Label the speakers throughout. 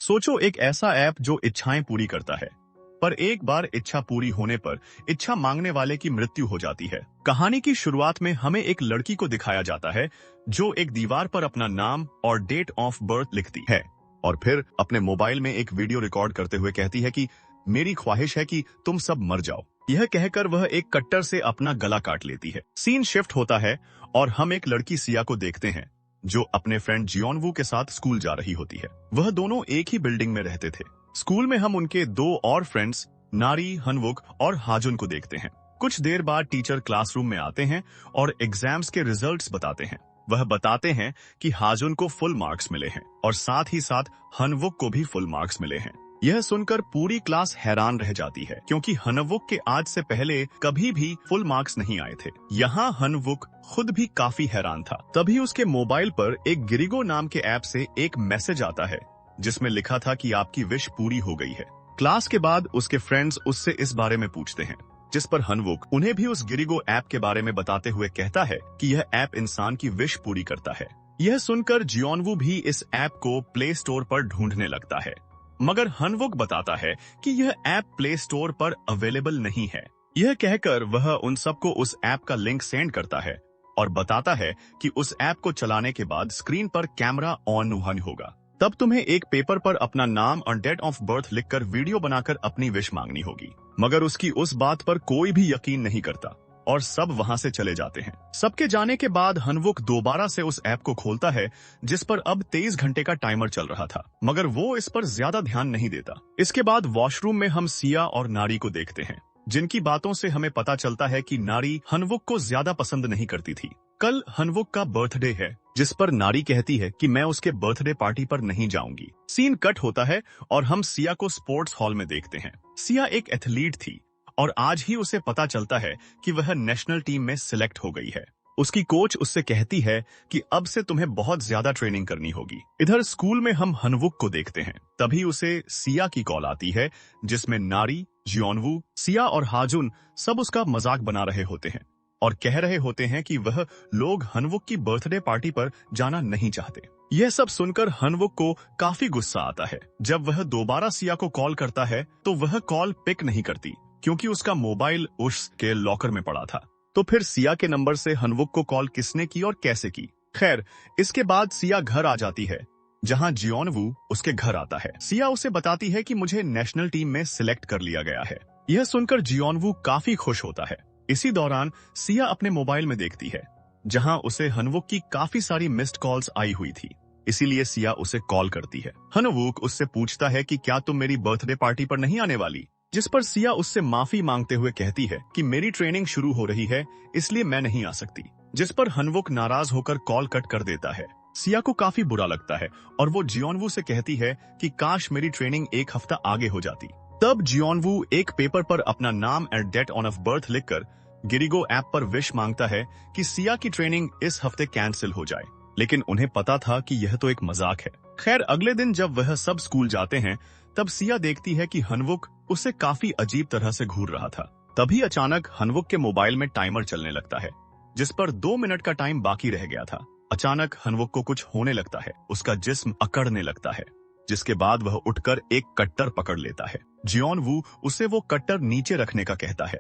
Speaker 1: सोचो एक ऐसा ऐप जो इच्छाएं पूरी करता है, पर एक बार इच्छा पूरी होने पर इच्छा मांगने वाले की मृत्यु हो जाती है। कहानी की शुरुआत में हमें एक लड़की को दिखाया जाता है जो एक दीवार पर अपना नाम और डेट ऑफ बर्थ लिखती है और फिर अपने मोबाइल में एक वीडियो रिकॉर्ड करते हुए कहती है कि मेरी ख्वाहिश है कि तुम सब मर जाओ। यह कहकर वह एक कट्टर से अपना गला काट लेती है। सीन शिफ्ट होता है और हम एक लड़की सिया को देखते हैं जो अपने फ्रेंड जियोनवू के साथ स्कूल जा रही होती है। वह दोनों एक ही बिल्डिंग में रहते थे। स्कूल में हम उनके दो और फ्रेंड्स नारी, हनवुक और हाजुन को देखते हैं। कुछ देर बाद टीचर क्लासरूम में आते हैं और एग्जाम्स के रिजल्ट्स बताते हैं। वह बताते हैं कि हाजुन को फुल मार्क्स मिले हैं और साथ ही साथ हनवुक को भी फुल मार्क्स मिले हैं। यह सुनकर पूरी क्लास हैरान रह जाती है क्योंकि हनवुक के आज से पहले कभी भी फुल मार्क्स नहीं आए थे। यहाँ हनवुक खुद भी काफी हैरान था। तभी उसके मोबाइल पर एक गिरिगो नाम के ऐप से एक मैसेज आता है जिसमें लिखा था कि आपकी विश पूरी हो गई है। क्लास के बाद उसके फ्रेंड्स उससे इस बारे में पूछते हैं, जिस पर हनवुक उन्हें भी उस गिरिगो ऐप के बारे में बताते हुए कहता है कि यह ऐप इंसान की विश पूरी करता है। यह सुनकर जियोनवू भी इस ऐप को प्ले स्टोर पर ढूंढने लगता है, मगर हनवुक बताता है कि यह ऐप प्ले स्टोर पर अवेलेबल नहीं है। यह कहकर वह उन सबको उस ऐप का लिंक सेंड करता है और बताता है कि उस ऐप को चलाने के बाद स्क्रीन पर कैमरा ऑन होगा। तब तुम्हें एक पेपर पर अपना नाम और डेट ऑफ बर्थ लिखकर वीडियो बनाकर अपनी विश मांगनी होगी। मगर उसकी उस बात पर कोई भी यकीन नहीं करता और सब वहां से चले जाते हैं। सबके जाने के बाद हनवुक दोबारा से उस ऐप को खोलता है जिस पर अब 23 घंटे का टाइमर चल रहा था, मगर वो इस पर ज्यादा ध्यान नहीं देता। इसके बाद वॉशरूम में हम सिया और नारी को देखते हैं, जिनकी बातों से हमें पता चलता है कि नारी हनवुक को ज्यादा पसंद नहीं करती थी। कल हनवुक का बर्थडे है, जिस पर नारी कहती है कि मैं उसके बर्थडे पार्टी पर नहीं जाऊंगी। सीन कट होता है और हम सिया को स्पोर्ट्स हॉल में देखते हैं। सिया एक एथलीट थी और आज ही उसे पता चलता है कि वह नेशनल टीम में सिलेक्ट हो गई है। उसकी कोच उससे कहती है कि अब से तुम्हें बहुत ज्यादा ट्रेनिंग करनी होगी। इधर स्कूल में हम हनवुक को देखते हैं। तभी उसे सिया की कॉल आती है जिसमें नारी, जियोनवू, सिया और हाजुन सब उसका मजाक बना रहे होते हैं और कह रहे होते हैं कि वह लोग हनवुक की बर्थडे पार्टी पर जाना नहीं चाहते। यह सब सुनकर हनवुक को काफी गुस्सा आता है। जब वह दोबारा सिया को कॉल करता है तो वह कॉल पिक नहीं करती क्योंकि उसका मोबाइल उसके लॉकर में पड़ा था। तो फिर सिया के नंबर से हनवुक को कॉल किसने की और कैसे की? खैर, इसके बाद सिया घर आ जाती है जहां जियोनवू उसके घर आता है। सिया उसे बताती है कि मुझे नेशनल टीम में सिलेक्ट कर लिया गया है। यह सुनकर जियोनवू काफी खुश होता है। इसी दौरान सिया अपने मोबाइल में देखती है जहां उसे हनवुक की काफी सारी मिस्ड कॉल्स आई हुई थी, इसीलिए सिया उसे कॉल करती है। हनवुक उससे पूछता है कि क्या तुम मेरी बर्थडे पार्टी पर नहीं आने वाली, जिस पर सिया उससे माफी मांगते हुए कहती है कि मेरी ट्रेनिंग शुरू हो रही है इसलिए मैं नहीं आ सकती, जिस पर हनवुक नाराज होकर कॉल कट कर देता है। सिया को काफी बुरा लगता है और वो जियोनवू से कहती है कि काश मेरी ट्रेनिंग एक हफ्ता आगे हो जाती। तब जियोनवू एक पेपर पर अपना नाम और डेट ऑफ बर्थ लिखकर गिरिगो ऐप पर विश मांगता है कि सिया की ट्रेनिंग इस हफ्ते कैंसिल हो जाए, लेकिन उन्हें पता था कि यह तो एक मजाक है। खैर, अगले दिन जब वह सब स्कूल जाते हैं तब सिया देखती है कि हनवुक उसे काफी अजीब तरह से घूर रहा था। तभी अचानक हनवुक के मोबाइल में टाइमर चलने लगता है जिस पर 2 मिनट का टाइम बाकी रह गया था। अचानक हनवुक को कुछ होने लगता है, उसका जिस्म अकड़ने लगता है, जिसके बाद वह उठकर एक कट्टर पकड़ लेता है। जियोनवू उसे वो कट्टर नीचे रखने का कहता है,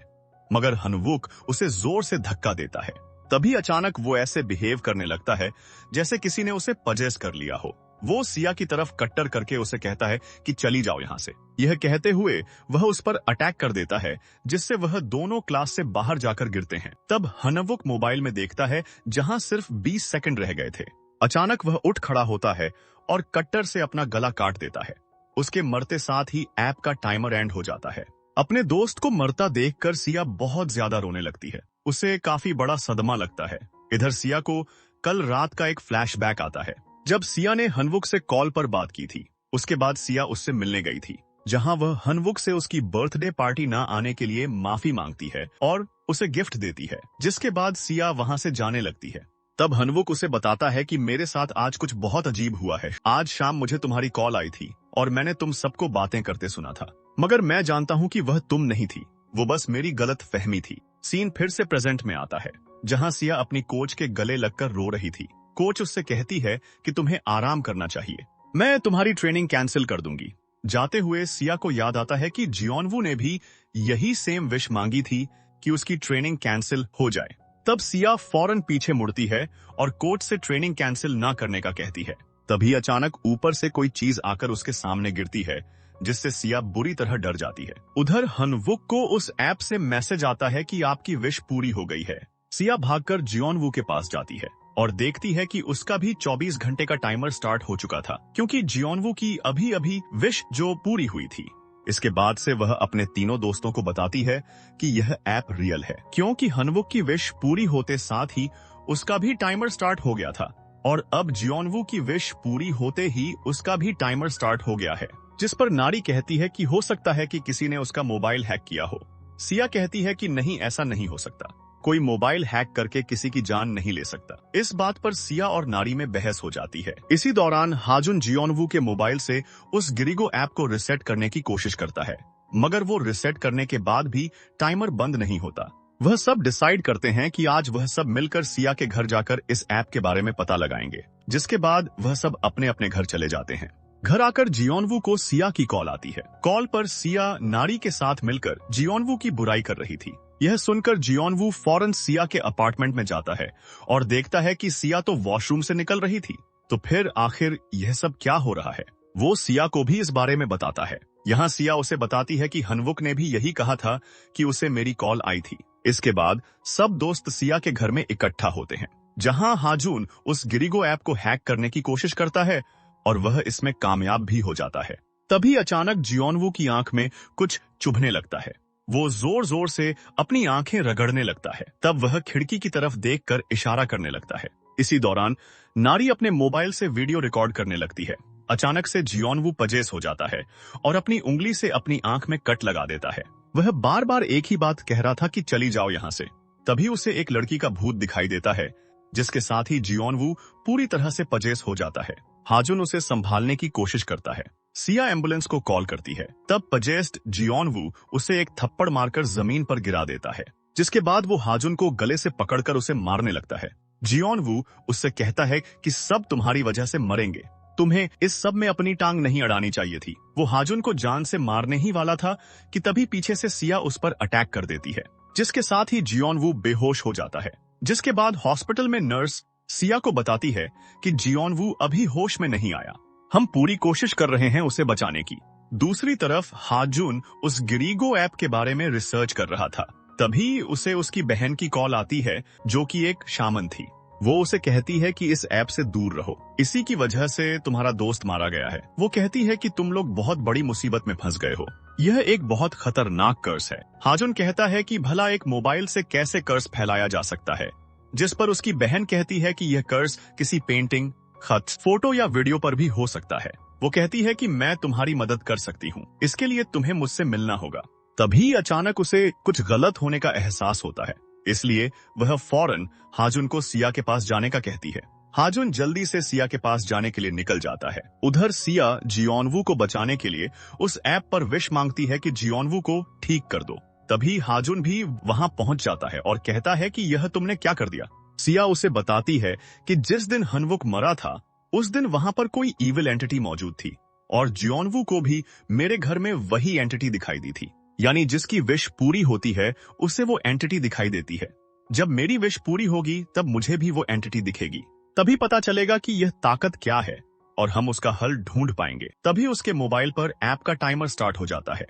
Speaker 1: मगर हनवुक उसे जोर से धक्का देता है। तभी अचानक वो ऐसे बिहेव करने लगता है जैसे किसी ने उसे पजेस कर लिया हो। वो सिया की तरफ कट्टर करके उसे कहता है कि चली जाओ यहाँ से। यह कहते हुए वह उस पर अटैक कर देता है जिससे वह दोनों क्लास से बाहर जाकर गिरते हैं। तब हनवुक मोबाइल में देखता है जहाँ सिर्फ 20 सेकंड रह गए थे। अचानक वह उठ खड़ा होता है और कट्टर से अपना गला काट देता है। उसके मरते साथ ही ऐप का टाइमर एंड हो जाता है। अपने दोस्त को मरता देखकर सिया बहुत ज्यादा रोने लगती है। उसे काफी बड़ा सदमा लगता है। इधर सिया को कल रात का एक फ्लैशबैक आता है जब सिया ने हनवुक से कॉल पर बात की थी। उसके बाद सिया उससे मिलने गई थी जहां वह हनवुक से उसकी बर्थडे पार्टी ना आने के लिए माफी मांगती है और उसे गिफ्ट देती है, जिसके बाद सिया वहां से जाने लगती है। तब हनवुक उसे बताता है कि मेरे साथ आज कुछ बहुत अजीब हुआ है। आज शाम मुझे तुम्हारी कॉल आई थी और मैंने तुम सबको बातें करते सुना था, मगर मैं जानता हूँ कि वह तुम नहीं थी, वो बस मेरी गलत फहमी थी। सीन फिर से प्रेजेंट में आता है जहां सिया अपनी कोच के गले लगकर रो रही थी। कोच उससे कहती है कि तुम्हें आराम करना चाहिए, मैं तुम्हारी ट्रेनिंग कैंसिल कर दूंगी। जाते हुए सिया को याद आता है कि जियोनवू ने भी यही सेम विश मांगी थी कि उसकी ट्रेनिंग कैंसिल हो जाए। तब सिया फौरन पीछे मुड़ती है और कोच से ट्रेनिंग कैंसिल ना करने का कहती है। तभी अचानक ऊपर से कोई चीज आकर उसके सामने गिरती है, जिससे सिया बुरी तरह डर जाती है। उधर हनवुक को उस ऐप से मैसेज आता है कि आपकी विश पूरी हो गई है। सिया भागकर जियोनवू के पास जाती है और देखती है कि उसका भी 24 घंटे का टाइमर स्टार्ट हो चुका था, क्योंकि जियोनवू की अभी अभी विश जो पूरी हुई थी। इसके बाद से वह अपने तीनों दोस्तों को बताती है कि यह ऐप रियल है, क्योंकि हनवुक की विश पूरी होते साथ ही उसका भी टाइमर स्टार्ट हो गया था और अब जियोनवू की विश पूरी होते ही उसका भी टाइमर स्टार्ट हो गया है। जिस पर नारी कहती है कि हो सकता है कि किसी ने उसका मोबाइल हैक किया हो। सिया कहती है कि नहीं, ऐसा नहीं हो सकता, कोई मोबाइल हैक करके किसी की जान नहीं ले सकता। इस बात पर सिया और नारी में बहस हो जाती है। इसी दौरान हाजुन जियोनवू के मोबाइल से उस गिरिगो ऐप को रिसेट करने की कोशिश करता है, मगर वो रिसेट करने के बाद भी टाइमर बंद नहीं होता। वह सब डिसाइड करते हैं कि आज वह सब मिलकर सिया के घर जाकर इस ऐप के बारे में पता लगाएंगे, जिसके बाद वह सब अपने अपने घर चले जाते हैं। घर आकर जियोनवू को सिया की कॉल आती है। कॉल पर सिया नारी के साथ मिलकर जियोनवू की बुराई कर रही थी। यह सुनकर जियोनवू फौरन सिया के अपार्टमेंट में जाता है और देखता है कि सिया तो वॉशरूम से निकल रही थी। तो फिर आखिर यह सब क्या हो रहा है? वो सिया को भी इस बारे में बताता है। यहाँ सिया उसे बताती है कि हनवुक ने भी यही कहा था कि उसे मेरी कॉल आई थी। इसके बाद सब दोस्त सिया के घर में इकट्ठा होते हैं, जहाँ हाजुन उस गिरिगो ऐप को हैक करने की कोशिश करता है और वह इसमें कामयाब भी हो जाता है। तभी अचानक जियोनवू की आंख में कुछ चुभने लगता है। वो जोर जोर से अपनी आंखें रगड़ने लगता है। तब वह खिड़की की तरफ देखकर इशारा करने लगता है। इसी दौरान नारी अपने मोबाइल से वीडियो रिकॉर्ड करने लगती है। अचानक से जियोनवू पजेस हो जाता है और अपनी उंगली से अपनी आंख में कट लगा देता है। वह बार बार एक ही बात कह रहा था कि चली जाओ यहाँ से। तभी उसे एक लड़की का भूत दिखाई देता है, जिसके साथ ही जियोनवू पूरी तरह से पजेस हो जाता है। हाजुन उसे संभालने की कोशिश करता है। सिया एम्बुलेंस को कॉल करती है। तब पजेस्ड जियोनवू उसे एक थप्पड़ मारकर जमीन पर गिरा देता है, जिसके बाद वो हाजुन को गले से पकड़कर उसे मारने लगता है। जियोनवू उससे कहता है कि सब तुम्हारी वजह से मरेंगे, तुम्हें इस सब में अपनी टांग नहीं अड़ानी चाहिए थी। वो हाजुन को जान से मारने ही वाला था कि तभी पीछे से सिया उस पर अटैक कर देती है, जिसके साथ ही जियोनवू बेहोश हो जाता है। जिसके बाद हॉस्पिटल में नर्स सिया को बताती है कि जियोनवू अभी होश में नहीं आया, हम पूरी कोशिश कर रहे हैं उसे बचाने की। दूसरी तरफ हाजुन उस गिरिगो ऐप के बारे में रिसर्च कर रहा था। तभी उसे उसकी बहन की कॉल आती है, जो कि एक शामन थी। वो उसे कहती है कि इस ऐप से दूर रहो, इसी की वजह से तुम्हारा दोस्त मारा गया है। वो कहती है कि तुम लोग बहुत बड़ी मुसीबत में फंस गए हो, यह एक बहुत खतरनाक कर्स है। हाजुन कहता है कि भला एक मोबाइल से कैसे कर्स फैलाया जा सकता है, जिस पर उसकी बहन कहती है कि यह कर्स किसी पेंटिंग, खत, फोटो या वीडियो पर भी हो सकता है। वो कहती है कि मैं तुम्हारी मदद कर सकती हूँ, इसके लिए तुम्हें मुझसे मिलना होगा। तभी अचानक उसे कुछ गलत होने का एहसास होता है, इसलिए वह फौरन हाजुन को सिया के पास जाने का कहती है। हाजुन जल्दी से सिया के पास जाने के लिए निकल जाता है। उधर सिया जियोनवू को बचाने के लिए उस ऐप पर विश मांगती है कि जियोनवू को ठीक कर दो। तभी हाजुन भी वहां पहुंच जाता है और कहता है कि यह तुमने क्या कर दिया। सिया उसे बताती है कि जिस दिन हनवुक मरा था उस दिन वहां पर कोई इविल एंटिटी मौजूद थी और जियोनवू को भी मेरे घर में वही एंटिटी दिखाई दी थी, यानी जिसकी विश पूरी होती है उसे वो एंटिटी दिखाई देती है। जब मेरी विश पूरी होगी तब मुझे भी वो एंटिटी दिखेगी, तभी पता चलेगा कि यह ताकत क्या है और हम उसका हल ढूंढ पाएंगे। तभी उसके मोबाइल पर ऐप का टाइमर स्टार्ट हो जाता है,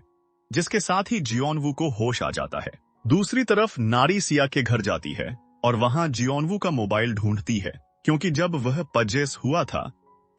Speaker 1: जिसके साथ ही जियोनवू को होश आ जाता है। दूसरी तरफ नारी सिया के घर जाती है और वहां जियोनवू का मोबाइल ढूंढती है, क्योंकि जब वह पजेस हुआ था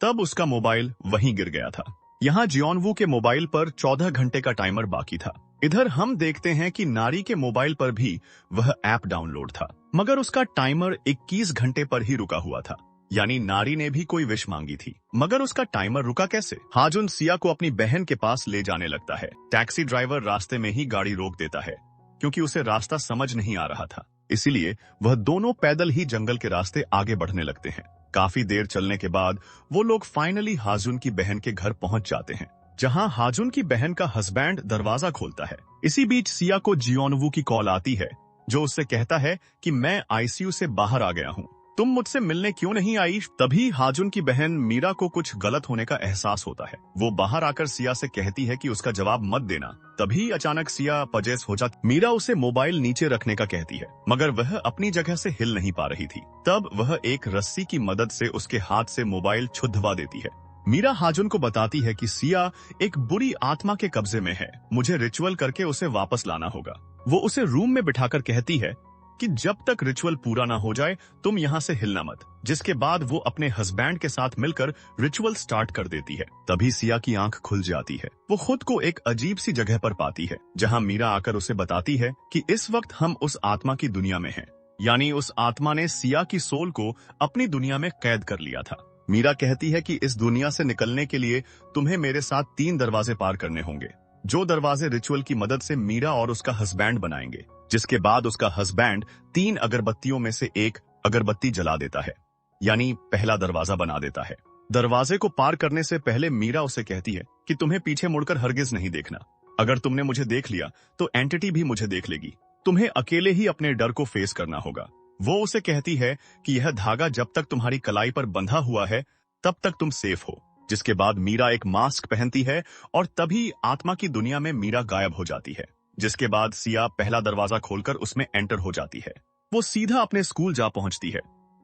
Speaker 1: तब उसका मोबाइल वहीं गिर गया था। यहाँ जियोनवू के मोबाइल पर 14 घंटे का टाइमर बाकी था। इधर हम देखते हैं कि नारी के मोबाइल पर भी वह ऐप डाउनलोड था, मगर उसका टाइमर 21 घंटे पर ही रुका हुआ था, यानी नारी ने भी कोई विश मांगी थी, मगर उसका टाइमर रुका कैसे? हाजुन सिया को अपनी बहन के पास ले जाने लगता है। टैक्सी ड्राइवर रास्ते में ही गाड़ी रोक देता है, क्योंकि उसे रास्ता समझ नहीं आ रहा था, इसीलिए वह दोनों पैदल ही जंगल के रास्ते आगे बढ़ने लगते हैं। काफी देर चलने के बाद वो लोग फाइनली हाजुन की बहन के घर पहुंच जाते हैं, जहां हाजुन की बहन का हस्बैंड दरवाजा खोलता है। इसी बीच सिया को जियोनवू की कॉल आती है, जो उससे कहता है कि मैं आईसीयू से बाहर आ गया हूं, तुम मुझसे मिलने क्यों नहीं आई? तभी हाजुन की बहन मीरा को कुछ गलत होने का एहसास होता है। वो बाहर आकर सिया से कहती है कि उसका जवाब मत देना। तभी अचानक सिया पजेस हो जाती। मीरा उसे मोबाइल नीचे रखने का कहती है, मगर वह अपनी जगह से हिल नहीं पा रही थी। तब वह एक रस्सी की मदद से उसके हाथ से मोबाइल छुड़वा देती है। मीरा हाजुन को बताती है कि सिया एक बुरी आत्मा के कब्जे में है, मुझे रिचुअल करके उसे वापस लाना होगा। वो उसे रूम में बिठाकर कहती है कि जब तक रिचुअल पूरा ना हो जाए तुम यहाँ से हिलना मत। जिसके बाद वो अपने हस्बैंड के साथ मिलकर रिचुअल स्टार्ट कर देती है। तभी सिया की आंख खुल जाती है। वो खुद को एक अजीब सी जगह पर पाती है, जहाँ मीरा आकर उसे बताती है कि इस वक्त हम उस आत्मा की दुनिया में हैं। यानी उस आत्मा ने सिया की सोल को अपनी दुनिया में कैद कर लिया था। मीरा कहती है कि इस दुनिया से निकलने के लिए तुम्हें मेरे साथ 3 दरवाजे पार करने होंगे, जो दरवाजे रिचुअल की मदद से मीरा और उसका हस्बैंड बनाएंगे। जिसके बाद उसका हस्बैंड 3 अगरबत्तियों में से एक अगरबत्ती जला देता है, यानी पहला दरवाजा बना देता है। दरवाजे को पार करने से पहले मीरा उसे कहती है कि तुम्हें पीछे मुड़कर हरगिज नहीं देखना। अगर तुमने मुझे देख लिया तो एंटिटी भी मुझे देख लेगी। तुम्हें अकेले ही अपने डर को फेस करना होगा। वो उसे कहती है कि यह धागा जब तक तुम्हारी कलाई पर बंधा हुआ है तब तक तुम सेफ हो। जिसके बाद मीरा एक मास्क पहनती है और तभी आत्मा की दुनिया में मीरा गायब हो जाती है। जिसके बाद सिया पहला दरवाजा खोलकर उसमें एंटर हो जाती है। वो सीधा अपने स्कूल जा पहुंचती है।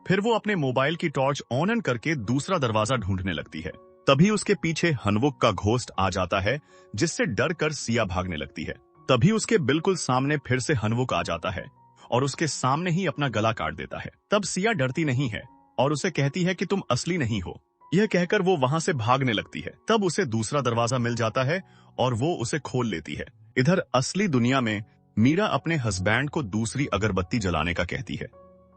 Speaker 1: फिर वो अपने मोबाइल की टॉर्च ऑन करके दूसरा दरवाजा ढूंढने लगती है। तभी उसके पीछे हनवुक का घोस्ट आ जाता है, जिससे डर कर सिया भागने लगती है। तभी उसके बिल्कुल सामने फिर से हनवुक आ जाता है और उसके सामने ही अपना गला काट देता है। तब सिया डरती नहीं है और उसे कहती है कि तुम असली नहीं हो। यह कहकर वो वहां से भागने लगती है। तब उसे दूसरा दरवाजा मिल जाता है और वो उसे खोल लेती है। इधर असली दुनिया में मीरा अपने हस्बैंड को दूसरी अगरबत्ती जलाने का कहती है,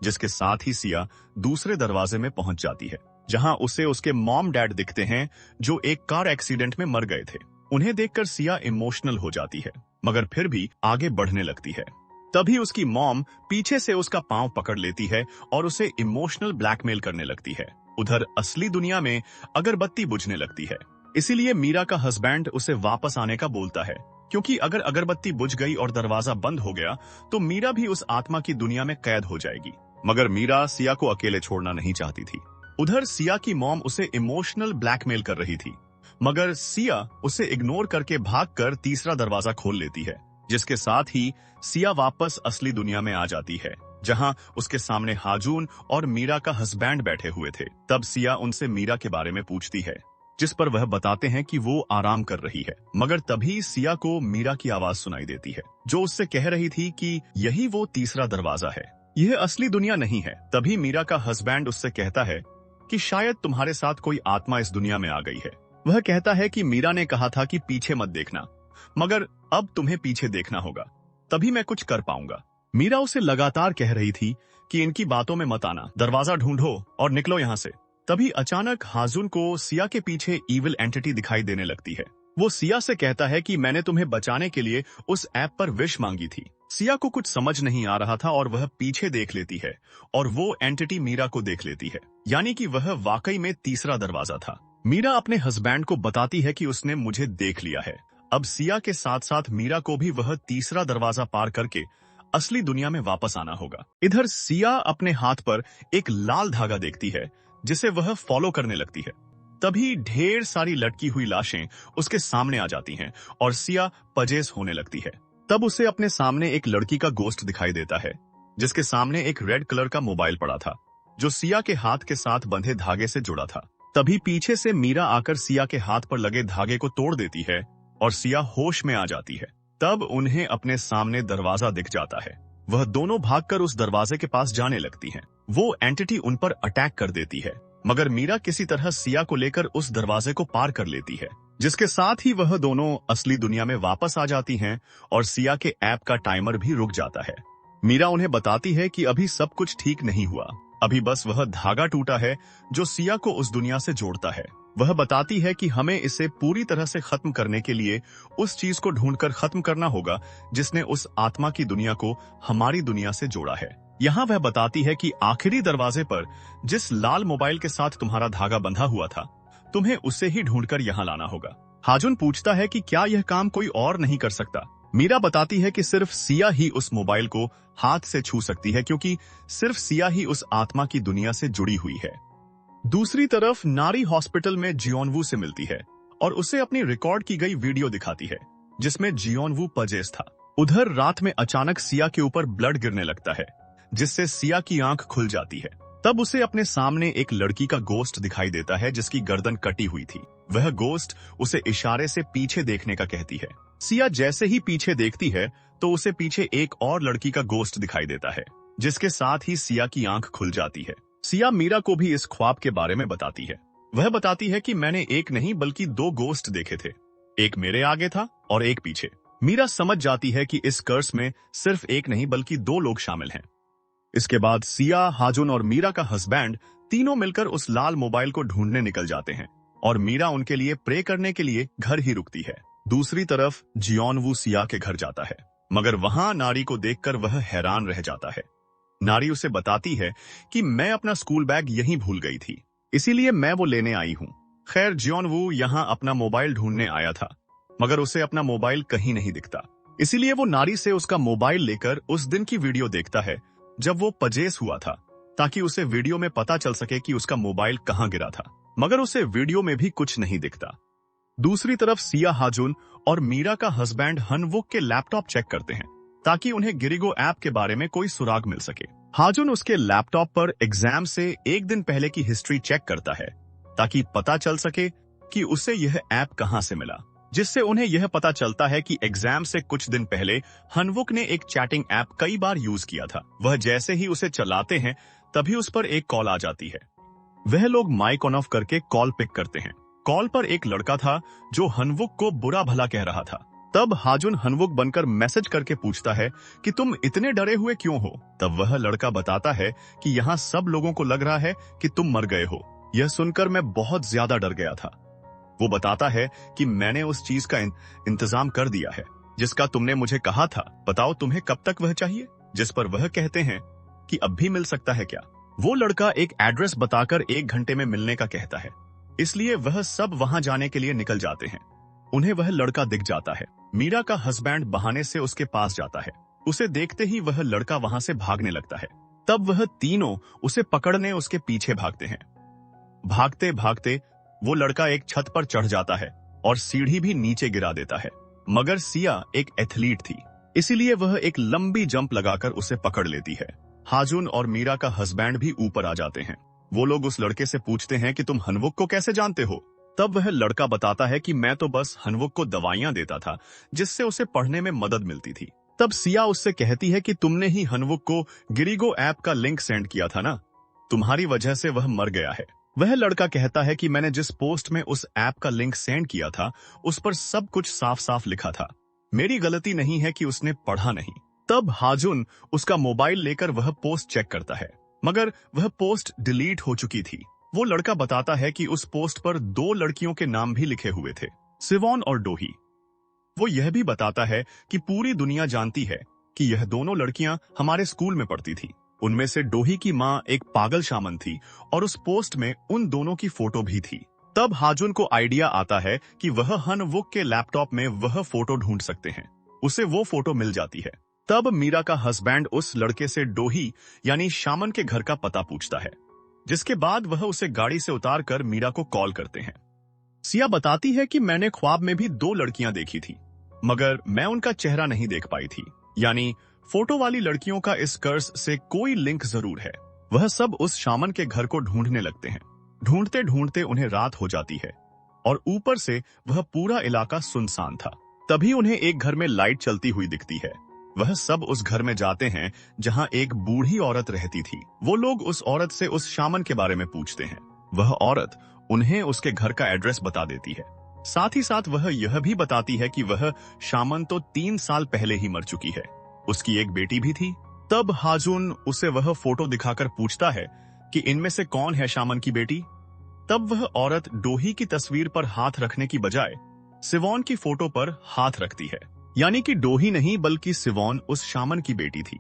Speaker 1: जिसके साथ ही सिया दूसरे दरवाजे में पहुंच जाती है, जहां उसे उसके मॉम डैड दिखते हैं, जो एक कार एक्सीडेंट में मर गए थे। उन्हें देखकर सिया इमोशनल हो जाती है, मगर फिर भी आगे बढ़ने लगती है। तभी उसकी मॉम पीछे से उसका पांव पकड़ लेती है और उसे इमोशनल ब्लैकमेल करने लगती है। उधर असली दुनिया में अगरबत्ती बुझने लगती है, इसीलिए मीरा का हस्बैंड उसे वापस आने का बोलता है, क्योंकि अगर अगरबत्ती बुझ गई और दरवाजा बंद हो गया तो मीरा भी उस आत्मा की दुनिया में कैद हो जाएगी। मगर मीरा सिया को अकेले छोड़ना नहीं चाहती थी। उधर सिया की मॉम उसे इमोशनल ब्लैकमेल कर रही थी, मगर सिया उसे इग्नोर करके भागकर तीसरा दरवाजा खोल लेती है। जिसके साथ ही सिया वापस असली दुनिया में आ जाती है, जहां उसके सामने हाजून और मीरा का हस्बैंड बैठे हुए थे। तब सिया उनसे मीरा के बारे में पूछती है, जिस पर वह बताते हैं कि वो आराम कर रही है। मगर तभी सिया को मीरा की आवाज सुनाई देती है, जो उससे कह रही थी कि यही वो तीसरा दरवाजा है, यह असली दुनिया नहीं है। तभी मीरा का हस्बैंड उससे कहता है कि शायद तुम्हारे साथ कोई आत्मा इस दुनिया में आ गई है। वह कहता है कि मीरा ने कहा था कि पीछे मत देखना, मगर अब तुम्हें पीछे देखना होगा, तभी मैं कुछ कर पाऊंगा। मीरा उसे लगातार कह रही थी कि इनकी बातों में मत आना, दरवाजा ढूंढो और निकलो यहाँ से। तभी अचानक हाजुन को सिया के पीछे इविल एंटिटी दिखाई देने लगती है। वो सिया से कहता है कि मैंने तुम्हें बचाने के लिए उस ऐप पर विश मांगी थी। सिया को कुछ समझ नहीं आ रहा था और वह पीछे देख लेती है और वो एंटिटी मीरा को देख लेती है, यानी कि वह वाकई में तीसरा दरवाजा था। मीरा अपने हस्बैंड को बताती है कि उसने मुझे देख लिया है। अब सिया के साथ साथ मीरा को भी वह तीसरा दरवाजा पार करके असली दुनिया में वापस आना होगा। इधर सिया अपने हाथ पर एक लाल धागा देखती है, जिसे वह फॉलो करने लगती है। तभी ढेर सारी लटकी हुई लाशें उसके सामने आ जाती हैं और सिया पजेस होने लगती है। तब उसे अपने सामने एक लड़की का गोश्त दिखाई देता है, जिसके सामने एक रेड कलर का मोबाइल पड़ा था, जो सिया के हाथ के साथ बंधे धागे से जुड़ा था। तभी पीछे से मीरा आकर सिया के हाथ पर लगे धागे को तोड़ देती है और सिया होश में आ जाती है। तब उन्हें अपने सामने दरवाजा दिख जाता है। वह दोनों भागकर उस दरवाजे के पास जाने लगती हैं। वो एंटिटी उन पर अटैक कर देती है, मगर मीरा किसी तरह सिया को लेकर उस दरवाजे को पार कर लेती है, जिसके साथ ही वह दोनों असली दुनिया में वापस आ जाती हैं और सिया के ऐप का टाइमर भी रुक जाता है। मीरा उन्हें बताती है कि अभी सब कुछ ठीक नहीं हुआ, अभी बस वह धागा टूटा है जो सिया को उस दुनिया से जोड़ता है। वह बताती है कि हमें इसे पूरी तरह से खत्म करने के लिए उस चीज को ढूंढकर खत्म करना होगा जिसने उस आत्मा की दुनिया को हमारी दुनिया से जोड़ा है। यहाँ वह बताती है कि आखिरी दरवाजे पर जिस लाल मोबाइल के साथ तुम्हारा धागा बंधा हुआ था, तुम्हें उसे ही ढूंढकर यहाँ लाना होगा। हाजुन पूछता है कि क्या यह काम कोई और नहीं कर सकता। मीरा बताती है कि सिर्फ सिया ही उस मोबाइल को हाथ से छू सकती है क्योंकि सिर्फ सिया ही उस आत्मा की दुनिया से जुड़ी हुई है। दूसरी तरफ नारी हॉस्पिटल में जियोनवू से मिलती है और उसे अपनी रिकॉर्ड की गई वीडियो दिखाती है जिसमें जियोनवू पजेस था। उधर रात में अचानक सिया के ऊपर ब्लड गिरने लगता है जिससे सिया की आंख खुल जाती है। तब उसे अपने सामने एक लड़की का गोस्ट दिखाई देता है जिसकी गर्दन कटी हुई थी। वह गोस्ट उसे इशारे से पीछे देखने का कहती है। सिया जैसे ही पीछे देखती है तो उसे पीछे एक और लड़की का गोस्ट दिखाई देता है जिसके साथ ही सिया की आंख खुल जाती है। सिया मीरा को भी इस ख्वाब के बारे में बताती है। वह बताती है कि मैंने एक नहीं बल्कि 2 गोस्ट देखे थे, एक मेरे आगे था और एक पीछे। मीरा समझ जाती है कि इस कर्स में सिर्फ एक नहीं बल्कि 2 लोग शामिल हैं। इसके बाद सिया, हाजुन और मीरा का हस्बैंड तीनों मिलकर उस लाल मोबाइल को ढूंढने निकल जाते हैं और मीरा उनके लिए प्रे करने के लिए घर ही रुकती है। दूसरी तरफ जियोनवू सिया के घर जाता है मगर वहां नारी को देखकर वह हैरान रह जाता है। नारी उसे बताती है कि मैं अपना स्कूल बैग यहीं भूल गई थी, इसीलिए मैं वो लेने आई हूँ। खैर जियोनवू यहाँ अपना मोबाइल ढूंढने आया था मगर उसे अपना मोबाइल कहीं नहीं दिखता, इसीलिए वो नारी से उसका मोबाइल लेकर उस दिन की वीडियो देखता है जब वो पजेस हुआ था ताकि उसे वीडियो में पता चल सके कि उसका मोबाइल कहाँ गिरा था, मगर उसे वीडियो में भी कुछ नहीं दिखता। दूसरी तरफ सिया, हाजुन और मीरा का हस्बैंड हनवुक के लैपटॉप चेक करते हैं ताकि उन्हें गिरिगो ऐप के बारे में कोई सुराग मिल सके। हाजुन उसके लैपटॉप पर एग्जाम से एक दिन पहले की हिस्ट्री चेक करता है ताकि पता चल सके कि उसे यह ऐप कहां से मिला, जिससे उन्हें यह पता चलता है कि एग्जाम से कुछ दिन पहले हनवुक ने एक चैटिंग ऐप कई बार यूज किया था। वह जैसे ही उसे चलाते हैं तभी उस पर एक कॉल आ जाती है। वह लोग माइक ऑन ऑफ करके कॉल पिक करते हैं। कॉल पर एक लड़का था जो हनवुक को बुरा भला कह रहा था। तब हाजुन हनवुक बनकर मैसेज करके पूछता है कि तुम इतने डरे हुए क्यों हो। तब वह लड़का बताता है कि यहाँ सब लोगों को लग रहा है कि तुम मर गए हो। यह सुनकर मैं बहुत ज्यादा डर गया था। वो बताता है कि मैंने उस चीज का इंतजाम कर दिया है जिसका तुमने मुझे कहा था, बताओ तुम्हें कब तक वह चाहिए। जिस पर वह कहते हैं कि अब भी मिल सकता है क्या। वो लड़का एक एड्रेस बताकर 1 घंटे में मिलने का कहता है, इसलिए वह सब वहां जाने के लिए निकल जाते हैं। उन्हें वह लड़का दिख जाता है। मीरा का हस्बैंड बहाने से उसके पास जाता है। उसे देखते ही वह लड़का वहां से भागने लगता है। तब वह तीनों उसे पकड़ने उसके पीछे भागते हैं। भागते भागते वो लड़का एक छत पर चढ़ जाता है और सीढ़ी भी नीचे गिरा देता है, मगर सिया एक एथलीट थी, इसीलिए वह एक लंबी जंप लगाकर उसे पकड़ लेती है। हाजुन और मीरा का हस्बैंड भी ऊपर आ जाते हैं। वो लोग उस लड़के से पूछते हैं कि तुम हनवुक को कैसे जानते हो। तब वह लड़का बताता है कि मैं तो बस हनवुक को दवाइयां देता था जिससे उसे पढ़ने में मदद मिलती थी। तब सिया उससे कहती है कि तुमने ही हनवुक को गिरिगो ऐप का लिंक सेंड किया था ना, तुम्हारी वजह से वह मर गया है। वह लड़का कहता है कि मैंने जिस पोस्ट में उस ऐप का लिंक सेंड किया था उस पर सब कुछ साफ साफ लिखा था, मेरी गलती नहीं है कि उसने पढ़ा नहीं। तब हाजुन उसका मोबाइल लेकर वह पोस्ट चेक करता है मगर वह पोस्ट डिलीट हो चुकी थी। वो लड़का बताता है कि उस पोस्ट पर 2 लड़कियों के नाम भी लिखे हुए थे, सिवोन और डोही। वो यह भी बताता है कि पूरी दुनिया जानती है कि यह दोनों लड़कियां हमारे स्कूल में पढ़ती थी। उनमें से डोही की माँ एक पागल शामन थी और उस पोस्ट में उन दोनों की फोटो भी थी। तब हाजुन को आइडिया आता है कि वह हनवुक के लैपटॉप में वह फोटो ढूंढ सकते हैं। उसे वो फोटो मिल जाती है। तब मीरा का हस्बैंड उस लड़के से डोही यानी शामन के घर का पता पूछता है, जिसके बाद वह उसे गाड़ी से उतारकर मीरा को कॉल करते हैं। सिया बताती है कि मैंने ख्वाब में भी 2 लड़कियां देखी थी मगर मैं उनका चेहरा नहीं देख पाई थी, यानी फोटो वाली लड़कियों का इस कर्स से कोई लिंक जरूर है। वह सब उस शामन के घर को ढूंढने लगते हैं। ढूंढते ढूंढते उन्हें रात हो जाती है और ऊपर से वह पूरा इलाका सुनसान था। तभी उन्हें एक घर में लाइट चलती हुई दिखती है। वह सब उस घर में जाते हैं जहां एक बूढ़ी औरत रहती थी। वो लोग उस औरत से उस शामन के बारे में पूछते हैं। वह औरत उन्हें उसके घर का एड्रेस बता देती है। साथ ही साथ वह यह भी बताती है कि वह शामन तो 3 साल पहले ही मर चुकी है, उसकी एक बेटी भी थी। तब हाजुन उसे वह फोटो दिखाकर पूछता है कि इनमें से कौन है शामन की बेटी। तब वह औरत डोही की तस्वीर पर हाथ रखने की बजाय सिवोन की फोटो पर हाथ रखती है, यानी कि डोही नहीं बल्कि सिवोन उस शामन की बेटी थी।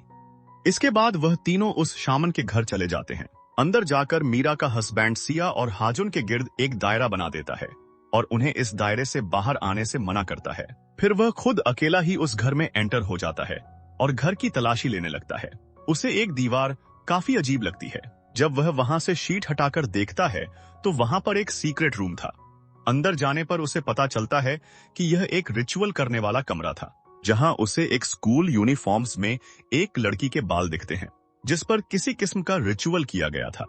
Speaker 1: इसके बाद वह तीनों उस शामन के घर चले जाते हैं। अंदर जाकर मीरा का हस्बैंड सिया और हाजुन के गिर्द एक दायरा बना देता है और उन्हें इस दायरे से बाहर आने से मना करता है। फिर वह खुद अकेला ही उस घर में एंटर हो जाता है और घर की तलाशी लेने लगता है। उसे एक दीवार काफी अजीब लगती है। जब वह वहां से शीट हटाकर देखता है तो वहां पर एक सीक्रेट रूम था। अंदर जाने पर उसे पता चलता है कि यह एक रिचुअल करने वाला कमरा था, जहां उसे एक स्कूल यूनिफॉर्म्स में एक लड़की के बाल दिखते हैं, जिस पर किसी किस्म का रिचुअल किया गया था।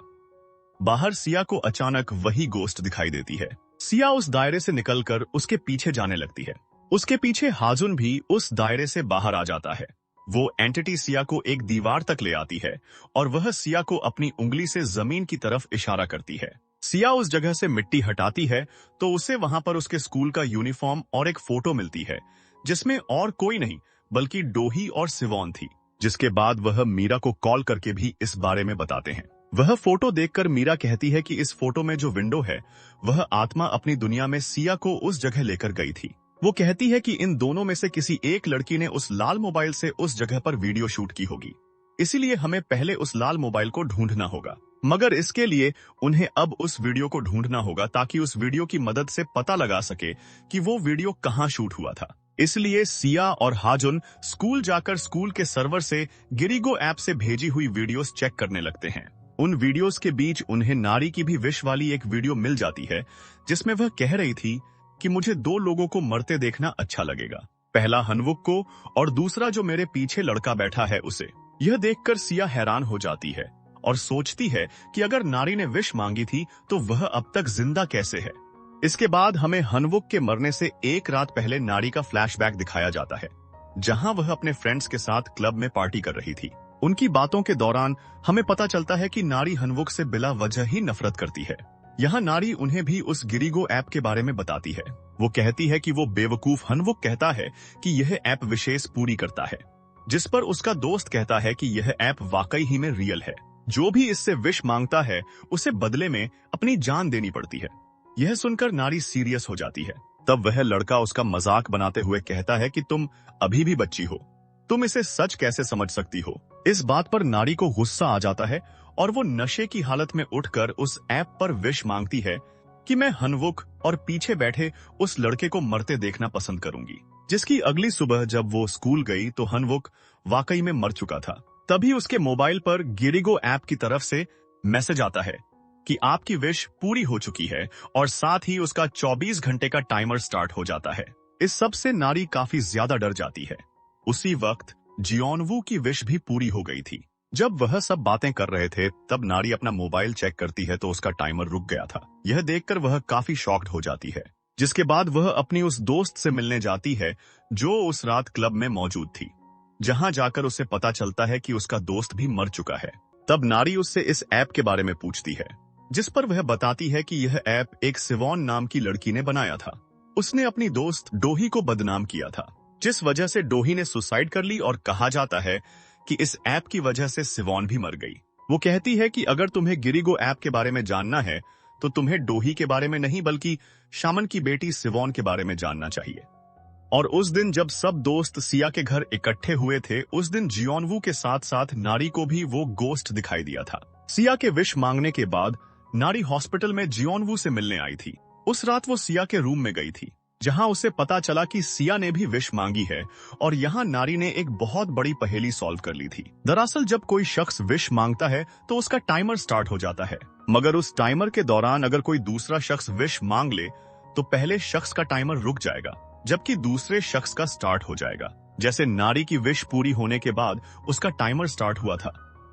Speaker 1: बाहर सिया को अचानक वही गोस्ट दिखाई देती है। सिया उस दायरे से निकलकर उसके पीछे जाने लगती है। उसके पीछे हाजुन भी उस दायरे से बाहर आ जाता है। वो एंटिटी सिया को एक दीवार तक ले आती है और वह सिया को अपनी उंगली से जमीन की तरफ इशारा करती है। सिया उस जगह से मिट्टी हटाती है तो उसे वहां पर उसके स्कूल का यूनिफॉर्म और एक फोटो मिलती है, जिसमें और कोई नहीं बल्कि डोही और सिवोन थी। जिसके बाद वह मीरा को कॉल करके भी इस बारे में बताते हैं। वह फोटो देखकर मीरा कहती है कि इस फोटो में जो विंडो है वह आत्मा अपनी दुनिया में सिया को उस जगह लेकर गई थी। वो कहती है कि इन दोनों में से किसी एक लड़की ने उस लाल मोबाइल से उस जगह पर वीडियो शूट की होगी, इसीलिए हमें पहले उस लाल मोबाइल को ढूंढना होगा। मगर इसके लिए उन्हें अब उस वीडियो को ढूंढना होगा ताकि उस वीडियो की मदद से पता लगा सके कि वो वीडियो कहाँ शूट हुआ था। इसलिए सिया और हाजुन स्कूल जाकर स्कूल के सर्वर से गिरिगो ऐप से भेजी हुई वीडियोस चेक करने लगते हैं। उन वीडियोस के बीच उन्हें नारी की भी विश वाली एक वीडियो मिल जाती है, जिसमें वह कह रही थी कि मुझे दो लोगों को मरते देखना अच्छा लगेगा, पहला हनवुक को और दूसरा जो मेरे पीछे लड़का बैठा है उसे। यह देखकर सिया हैरान हो जाती है और सोचती है कि अगर नारी ने विश मांगी थी तो वह अब तक जिंदा कैसे है। इसके बाद हमें हनवुक के मरने से एक रात पहले नारी का फ्लैशबैक दिखाया जाता है, जहां वह अपने फ्रेंड्स के साथ क्लब में पार्टी कर रही थी। उनकी बातों के दौरान हमें पता चलता है कि नारी हनवुक से बिला वजह ही नफरत करती है। यहाँ नारी उन्हें भी उस गिरिगो ऐप के बारे में बताती है। वो कहती है कि वो बेवकूफ हनवुक कहता है कि यह ऐप विशेष पूरी करता है, जिस पर उसका दोस्त कहता है कि यह ऐप वाकई ही में रियल है। जो भी इससे विश मांगता है उसे बदले में अपनी जान देनी पड़ती है। यह सुनकर नारी सीरियस हो जाती है। तब वह लड़का उसका मजाक बनाते हुए कहता है कि तुम अभी भी बच्ची हो, तुम इसे सच कैसे समझ सकती हो। इस बात पर नारी को गुस्सा आ जाता है और वो नशे की हालत में उठकर उस ऐप पर विश मांगती है कि मैं हनवुक और पीछे बैठे उस लड़के को मरते देखना पसंद करूंगी। जिसकी अगली सुबह जब वो स्कूल गई तो हनवुक वाकई में मर चुका था। तभी उसके मोबाइल पर गिरिगो ऐप की तरफ से मैसेज आता है कि आपकी विश पूरी हो चुकी है और साथ ही उसका 24 घंटे का टाइमर स्टार्ट हो जाता है। इस सब से नारी काफी ज्यादा डर जाती है। उसी वक्त जियोनवू की विश भी पूरी हो गई थी। जब वह सब बातें कर रहे थे तब नारी अपना मोबाइल चेक करती है तो उसका टाइमर रुक गया था। यह देखकर वह काफी शॉक्ड हो जाती है, जिसके बाद वह अपनी उस दोस्त से मिलने जाती है जो उस रात क्लब में मौजूद थी। जहां जाकर उसे पता चलता है कि उसका दोस्त भी मर चुका है। तब नारी उससे इस ऐप के बारे में पूछती है, जिस पर वह बताती है कि यह ऐप एक सिवोन नाम की लड़की ने बनाया था। उसने अपनी दोस्त डोही को बदनाम किया था, जिस वजह से डोही ने सुसाइड कर ली और कहा जाता है कि इस ऐप की वजह से सिवोन भी मर गई। वो कहती है कि अगर तुम्हें गिरिगो ऐप के बारे में जानना है तो तुम्हें डोही के बारे में नहीं बल्कि शामन की बेटी सिवोन के बारे में जानना चाहिए। और उस दिन जब सब दोस्त सिया के घर इकट्ठे हुए थे, उस दिन जियोनवू के साथ साथ नारी को भी वो गोस्ट दिखाई दिया था। सिया के विश मांगने के बाद नारी हॉस्पिटल में जियोनवू से मिलने आई थी। उस रात वो सिया के रूम में गई थी, जहां उसे पता चला कि सिया ने भी विश मांगी है और यहाँ नारी ने एक बहुत बड़ी पहेली सॉल्व कर ली थी। दरअसल जब कोई शख्स विश मांगता है तो उसका टाइमर स्टार्ट हो जाता है, मगर उस टाइमर के दौरान अगर कोई दूसरा शख्स विश मांग ले तो पहले शख्स का टाइमर रुक जाएगा जबकि दूसरे शख्स का स्टार्ट हो जाएगा। जैसे नारी की विश पूरी होने के बाद उसका टाइमर स्टार्ट हुआ था,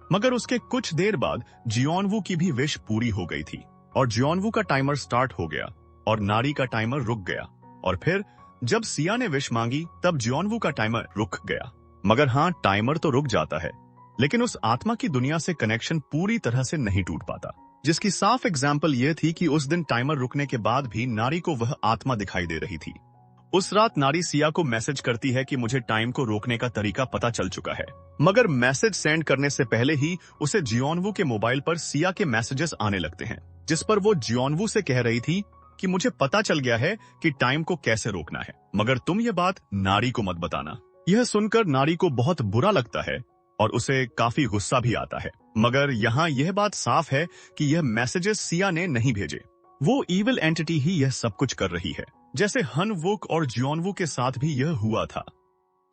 Speaker 1: मगर उसके कुछ देर बाद जियोनवू की भी विश पूरी हो गई थी और जियोनवू का टाइमर स्टार्ट हो गया और नारी का टाइमर रुक गया। और फिर जब सिया ने विश मांगी तब जियोनवू का टाइमर रुक गया। मगर हाँ, टाइमर तो रुक जाता है, लेकिन उस आत्मा की दुनिया से कनेक्शन पूरी तरह से नहीं टूट पाता। जिसकी साफ एग्जाम्पल यह थी कि उस दिन टाइमर रुकने के बाद भी नारी को वह आत्मा दिखाई दे रही थी। उस रात नारी सिया को मैसेज करती है कि मुझे टाइम को रोकने का तरीका पता चल चुका है, मगर मैसेज सेंड करने से पहले ही उसे जियोनवू के मोबाइल पर सिया के मैसेजेस आने लगते हैं, जिस पर वो जियोनवू से कह रही थी कि मुझे पता चल गया है कि टाइम को कैसे रोकना है, मगर तुम ये बात नारी को मत बताना। यह सुनकर नारी को बहुत बुरा लगता है और उसे काफी गुस्सा भी आता है, मगर यहाँ यह बात साफ है कि यह मैसेजेस सिया ने नहीं भेजे। वो इविल एंटिटी ही यह सब कुछ कर रही है, जैसे हनवुक और जियोनवू के साथ भी यह हुआ था।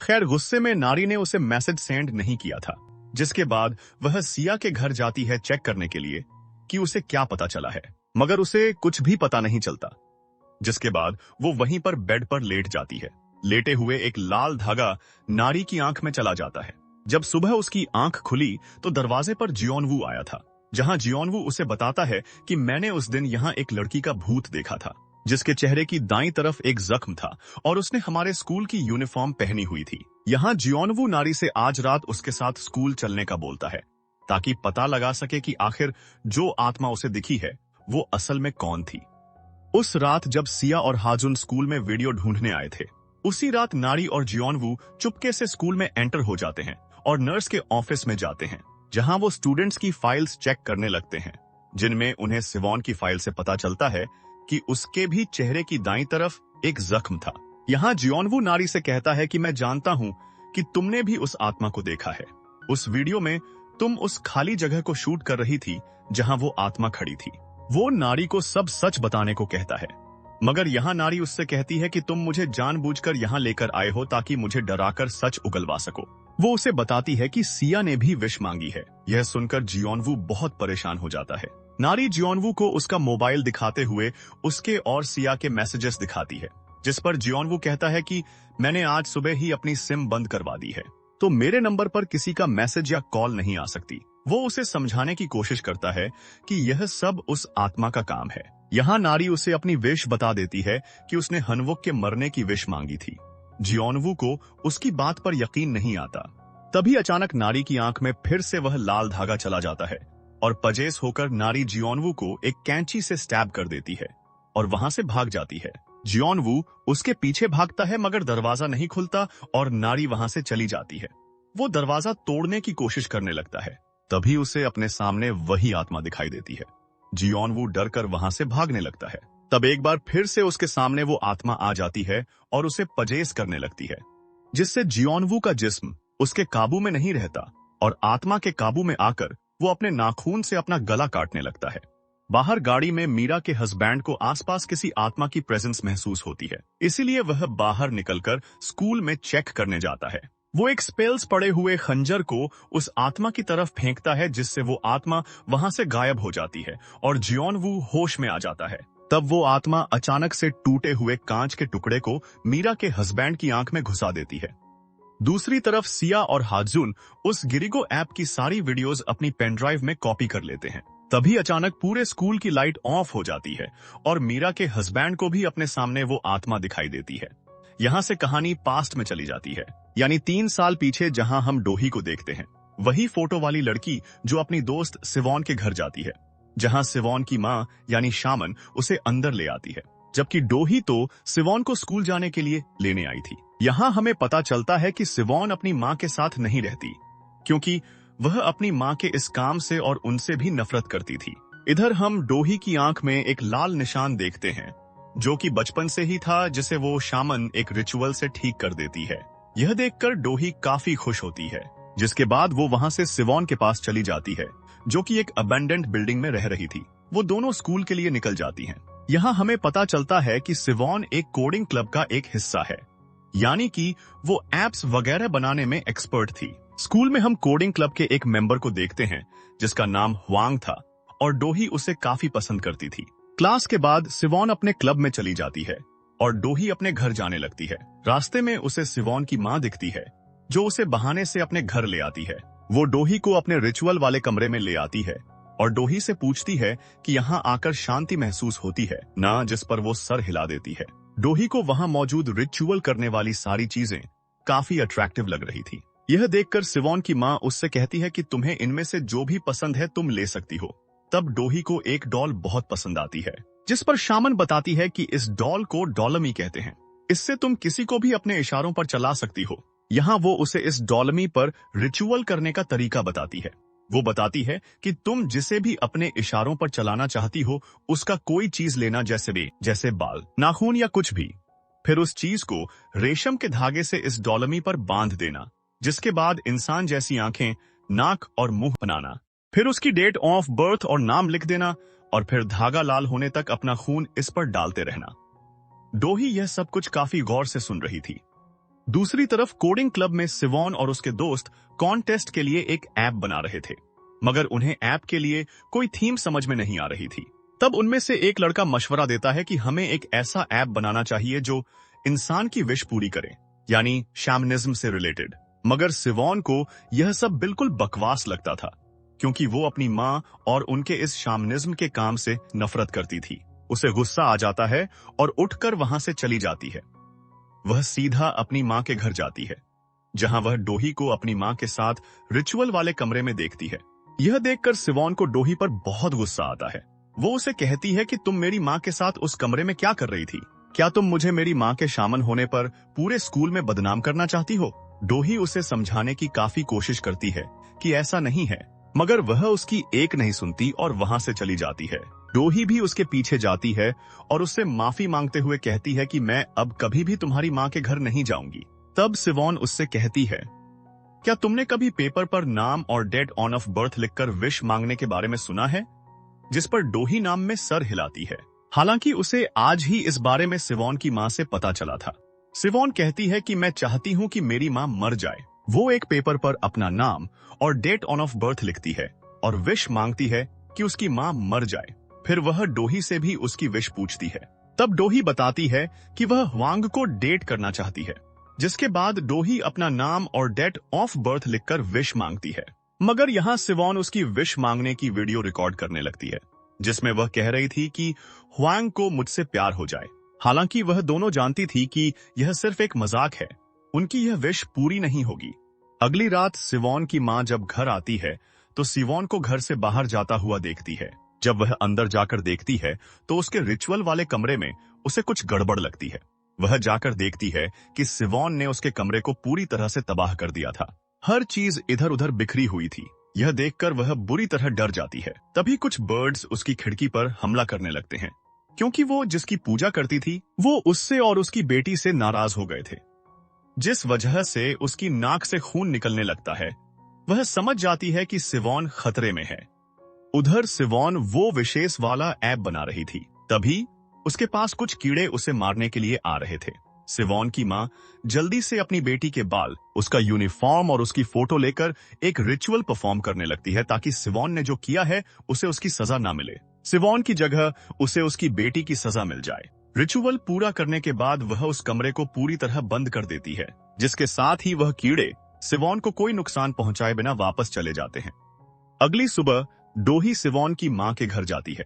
Speaker 1: खैर, गुस्से में नारी ने उसे मैसेज सेंड नहीं किया था, जिसके बाद वह सिया के घर जाती है चेक करने के लिए कि उसे क्या पता चला है, मगर उसे कुछ भी पता नहीं चलता। जिसके बाद वो वहीं पर बेड पर लेट जाती है। लेटे हुए एक लाल धागा नारी की आंख में चला जाता है। जब सुबह उसकी आंख खुली तो दरवाजे पर जियोनवू आया था, जहां जियोनवू उसे बताता है कि मैंने उस दिन यहाँ एक लड़की का भूत देखा था, जिसके चेहरे की दाईं तरफ एक जख्म था और उसने हमारे स्कूल की यूनिफॉर्म पहनी हुई थी। यहाँ जियोनवू नारी से आज रात उसके साथ स्कूल चलने का बोलता है, ताकि पता लगा सके कि आखिर जो आत्मा उसे दिखी है वो असल में कौन थी। उस रात जब सिया और हाजुन स्कूल में वीडियो ढूंढने आए थे, उसी रात नारी और जियोनवू चुपके से स्कूल में एंटर हो जाते हैं और नर्स के ऑफिस में जाते हैं, जहां वो स्टूडेंट्स की फाइल्स चेक करने लगते हैं, जिनमें उन्हें सिवॉन की फाइल से पता चलता है कि उसके भी चेहरे की दाईं तरफ एक जख्म था। यहाँ जियोनवू नारी से कहता है कि मैं जानता हूँ कि तुमने भी उस आत्मा को देखा है। उस वीडियो में तुम उस खाली जगह को शूट कर रही थी जहां वो आत्मा खड़ी थी। वो नारी को सब सच बताने को कहता है, मगर यहाँ नारी उससे कहती है कि तुम मुझे जानबूझकर यहाँ लेकर आए हो ताकि मुझे डराकर सच उगलवा सको। वो उसे बताती है कि सिया ने भी विश मांगी है। यह सुनकर जियोनवू बहुत परेशान हो जाता है। नारी जियोनवू को उसका मोबाइल दिखाते हुए उसके और सिया के मैसेजेस दिखाती है, जिस पर जियोनवू कहता है कि मैंने आज सुबह ही अपनी सिम बंद करवा दी है, तो मेरे नंबर पर किसी का मैसेज या कॉल नहीं आ सकती। वो उसे समझाने की कोशिश करता है कि यह सब उस आत्मा का काम है। यहाँ नारी उसे अपनी विश बता देती है कि उसने हनवुक के मरने की विश मांगी थी। जियोनवू को उसकी बात पर यकीन नहीं आता। तभी अचानक नारी की आंख में फिर से वह लाल धागा चला जाता है और पजेस होकर नारी जियोनवू को एक कैंची से स्टैब कर देती है और वहां से भाग जाती है। जियोनवू उसके पीछे भागता है, मगर दरवाजा नहीं खुलता और नारी वहां से चली जाती है। वो दरवाजा तोड़ने की कोशिश करने लगता है, तभी उसे अपने सामने वही आत्मा दिखाई देती है। जियोनवू डर कर वहां से भागने लगता है। तब एक बार फिर से उसके सामने वो आत्मा आ जाती है और उसे पजेस करने लगती है, जिससे जियोनवू का जिस्म उसके काबू में नहीं रहता और आत्मा के काबू में आकर वो अपने नाखून से अपना गला काटने लगता है। बाहर गाड़ी में मीरा के हस्बैंड को आसपास किसी आत्मा की प्रेजेंस महसूस होती है, इसीलिए वह बाहर निकलकर स्कूल में चेक करने जाता है। वो एक स्पेल्स पड़े हुए खंजर को उस आत्मा की तरफ फेंकता है, जिससे वो आत्मा वहां से गायब हो जाती है और जियोनवू होश में आ जाता है। तब वो आत्मा अचानक से टूटे हुए कांच के टुकड़े को मीरा के हस्बैंड की आंख में घुसा देती है। दूसरी तरफ सिया और हाजुन उस गिरिगो ऐप की सारी वीडियोस अपनी पेन ड्राइव में कॉपी कर लेते हैं। तभी अचानक पूरे स्कूल की लाइट ऑफ हो जाती है और मीरा के हस्बैंड को भी अपने सामने वो आत्मा दिखाई देती है। यहाँ से कहानी पास्ट में चली जाती है, यानी 3 साल पीछे, जहां हम डोही को देखते हैं। वही फोटो वाली लड़की जो अपनी दोस्त सिवॉन के घर जाती है, जहां सिवॉन की माँ यानी शामन उसे अंदर ले आती है, जबकि डोही तो सिवॉन को स्कूल जाने के लिए लेने आई थी। यहाँ हमें पता चलता है कि सिवॉन अपनी माँ के साथ नहीं रहती, क्योंकि वह अपनी माँ के इस काम से और उनसे भी नफरत करती थी। इधर हम डोही की आंख में एक लाल निशान देखते हैं, जो कि बचपन से ही था, जिसे वो शामन एक रिचुअल से ठीक कर देती है। यह देखकर डोही काफी खुश होती है, जिसके बाद वो वहां से सिवॉन के पास चली जाती है, जो कि एक अबेंडेंट बिल्डिंग में रह रही थी। वो दोनों स्कूल के लिए निकल जाती हैं। यहाँ हमें पता चलता है कि सिवॉन एक कोडिंग क्लब का एक हिस्सा है, यानी कि वो एप्स वगैरह बनाने में एक्सपर्ट थी। स्कूल में हम कोडिंग क्लब के एक मेंबर को देखते हैं, जिसका नाम हुआंग था, और डोही उसे काफी पसंद करती थी। क्लास के बाद सिवॉन अपने क्लब में चली जाती है और डोही अपने घर जाने लगती है। रास्ते में उसे सिवॉन की माँ दिखती है, जो उसे बहाने से अपने घर ले आती है। वो डोही को अपने रिचुअल वाले कमरे में ले आती है और डोही से पूछती है कि यहाँ आकर शांति महसूस होती है ना, जिस पर वो सर हिला देती है। डोही को वहाँ मौजूद रिचुअल करने वाली सारी चीजें काफी अट्रैक्टिव लग रही थी। यह देखकर सिवॉन की माँ उससे कहती है कि तुम्हें इनमें से जो भी पसंद है तुम ले सकती हो। तब डोही को एक डॉल बहुत पसंद आती है, जिस पर शामन बताती है कि इस डॉल को डॉलमी कहते हैं। इससे तुम किसी को भी अपने इशारों पर चला सकती हो। यहाँ वो उसे इस डॉलमी पर रिचुअल करने का तरीका बताती है। वो बताती है कि तुम जिसे भी अपने इशारों पर चलाना चाहती हो, उसका कोई चीज लेना, जैसे बाल, नाखून या कुछ भी। फिर उस चीज को रेशम के धागे से इस डॉलमी पर बांध देना, जिसके बाद इंसान जैसी आंखें, नाक और मुंह बनाना। फिर उसकी डेट ऑफ बर्थ और नाम लिख देना और फिर धागा लाल होने तक अपना खून इस पर डालते रहना। डोही यह सब कुछ काफी गौर से सुन रही थी। दूसरी तरफ कोडिंग क्लब में सिवॉन और उसके दोस्त कॉन्टेस्ट के लिए एक ऐप बना रहे थे, मगर उन्हें ऐप के लिए कोई थीम समझ में नहीं आ रही थी। तब उनमें से एक लड़का मशवरा देता है कि हमें एक ऐसा ऐप बनाना चाहिए जो इंसान की विश पूरी करे, यानी शैमनिज्म से रिलेटेड। मगर सिवॉन को यह सब बिल्कुल बकवास लगता था, क्योंकि वो अपनी माँ और उनके इस शैमनिज्म के काम से नफरत करती थी। उसे गुस्सा आ जाता है और उठकर वहां से चली जाती है। वह सीधा अपनी माँ के घर जाती है, जहां वह डोही को अपनी माँ के साथ रिचुअल वाले कमरे में देखती है। यह देखकर सिवॉन को डोही पर बहुत गुस्सा आता है। वो उसे कहती है कि तुम मेरी माँ के साथ उस कमरे में क्या कर रही थी? क्या तुम मुझे मेरी माँ के शामन होने पर पूरे स्कूल में बदनाम करना चाहती हो? डोही उसे समझाने की काफी कोशिश करती है कि ऐसा नहीं है, मगर वह उसकी एक नहीं सुनती और वहां से चली जाती है। डोही भी उसके पीछे जाती है और उससे माफी मांगते हुए कहती है कि मैं अब कभी भी तुम्हारी माँ के घर नहीं जाऊंगी। तब सिवॉन उससे कहती है, क्या तुमने कभी पेपर पर नाम और डेट ऑन ऑफ बर्थ लिखकर विश मांगने के बारे में सुना है? जिस पर डोही नाम में सर हिलाती है। हालांकि उसे आज ही इस बारे में सिवॉन की माँ से पता चला था। सिवॉन कहती है कि मैं चाहती हूँ कि मेरी माँ मर जाए। वो एक पेपर पर अपना नाम और डेट ऑन ऑफ बर्थ लिखती है और विश मांगती है कि उसकी माँ मर जाए। फिर वह डोही से भी उसकी विश पूछती है। तब डोही बताती है कि वह ह्वांग को डेट करना चाहती है, जिसके बाद डोही अपना नाम और डेट ऑफ बर्थ लिखकर विश मांगती है। मगर यहाँ सिवॉन उसकी विश मांगने की वीडियो रिकॉर्ड करने लगती है, जिसमें वह कह रही थी कि ह्वांग को मुझसे प्यार हो जाए। हालांकि वह दोनों जानती थी कि यह सिर्फ एक मजाक है, उनकी यह विश पूरी नहीं होगी। अगली रात सिवॉन की माँ जब घर आती है तो सिवॉन को घर से बाहर जाता हुआ देखती है। जब वह अंदर जाकर देखती है तो उसके रिचुअल वाले कमरे में उसे कुछ गड़बड़ लगती है। वह जाकर देखती है कि सिवॉन ने उसके कमरे को पूरी तरह से तबाह कर दिया था। हर चीज इधर उधर बिखरी हुई थी। यह देखकर वह बुरी तरह डर जाती है। तभी कुछ बर्ड्स उसकी खिड़की पर हमला करने लगते हैं, क्योंकि वो जिसकी पूजा करती थी वो उससे और उसकी बेटी से नाराज हो गए थे, जिस वजह से उसकी नाक से खून निकलने लगता है। वह समझ जाती है कि सिवॉन खतरे में है। उधर सिवॉन वो विशेष वाला ऐप बना रही थी। तभी उसके पास कुछ कीड़े उसे मारने के लिए आ रहे थे। सिवॉन की माँ जल्दी से अपनी बेटी के बाल, उसका यूनिफॉर्म और उसकी फोटो लेकर एक रिचुअल परफॉर्म करने लगती है, ताकि सिवॉन ने जो किया है उसे उसकी सजा ना मिले। सिवॉन की जगह उसे उसकी बेटी की सजा मिल जाए। रिचुअल पूरा करने के बाद वह उस कमरे को पूरी तरह बंद कर देती है, जिसके साथ ही वह कीड़े सिवॉन को कोई नुकसान पहुंचाए बिना वापस चले जाते हैं। अगली सुबह डोही सिवॉन की माँ के घर जाती है,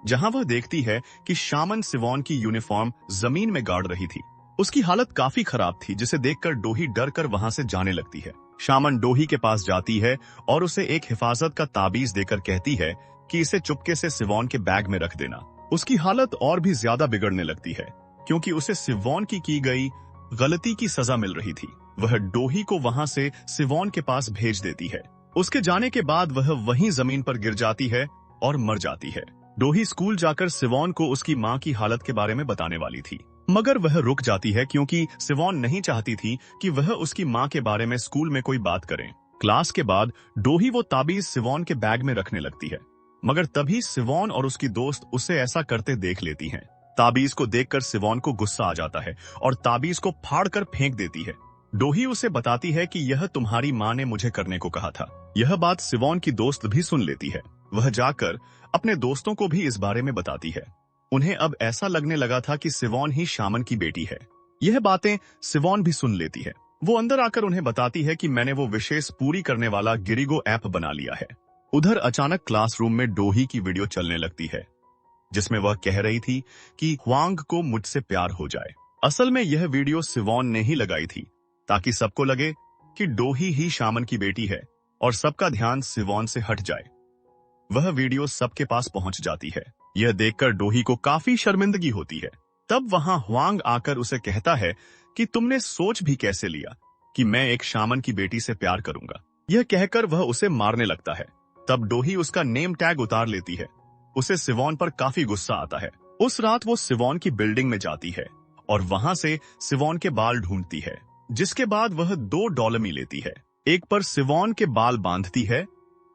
Speaker 1: जहां वह देखती है कि शामन सिवॉन की यूनिफॉर्म जमीन में गाड़ रही थी। उसकी हालत काफी खराब थी, जिसे देखकर डोही डर कर वहां से जाने लगती है। शामन डोही के पास जाती है और उसे एक हिफाजत का ताबीज देकर कहती है कि इसे चुपके से सिवॉन के बैग में रख देना। उसकी हालत और भी ज्यादा बिगड़ने लगती है, क्योंकि उसे सिवॉन की गई गलती की सजा मिल रही थी। वह डोही को वहां से सिवॉन के पास भेज देती है। उसके जाने के बाद वह वहीं जमीन पर गिर जाती है और मर जाती है। डोही स्कूल जाकर सिवॉन को उसकी माँ की हालत के बारे में बताने वाली थी, मगर वह रुक जाती है, क्योंकि सिवॉन नहीं चाहती थी कि वह उसकी माँ के बारे में स्कूल में कोई बात करे। क्लास के बाद डोही वो ताबीज सिवॉन के बैग में रखने लगती है, मगर तभी सिवॉन और उसकी दोस्त उसे ऐसा करते देख लेती हैं। ताबीज को देखकर सिवॉन को गुस्सा आ जाता है और ताबीज को फाड़कर फेंक देती है। डोही उसे बताती है कि यह तुम्हारी माँ ने मुझे करने को कहा था। यह बात सिवॉन की दोस्त भी सुन लेती है। वह जाकर अपने दोस्तों को भी इस बारे में बताती है। उन्हें अब ऐसा लगने लगा था कि सिवॉन ही शामन की बेटी है। यह बातें सिवॉन भी सुन लेती है। वो अंदर आकर उन्हें बताती है कि मैंने वो विशेष पूरी करने वाला गिरिगो ऐप बना लिया है। उधर अचानक क्लासरूम में डोही की वीडियो चलने लगती है, जिसमें वह कह रही थी कि ह्वांग को मुझसे प्यार हो जाए। असल में यह वीडियो सिवॉन ने ही लगाई थी, ताकि सबको लगे कि डोही ही शामन की बेटी है और सबका ध्यान सिवॉन से हट जाए। वह वीडियो सबके पास पहुंच जाती है। यह देखकर डोही को काफी शर्मिंदगी होती है। तब वहां ह्वांग आकर उसे कहता है कि तुमने सोच भी कैसे लिया कि मैं एक शामन की बेटी से प्यार करूंगा। यह कहकर वह उसे मारने लगता है। तब डोही उसका नेम टैग उतार लेती है। उसे सिवॉन पर काफी गुस्सा आता है। उस रात वो सिवॉन की बिल्डिंग में जाती है और वहां से सिवॉन के बाल ढूंढती है, जिसके बाद वह 2 डॉलमी लेती है। एक पर सिवॉन के बाल बांधती है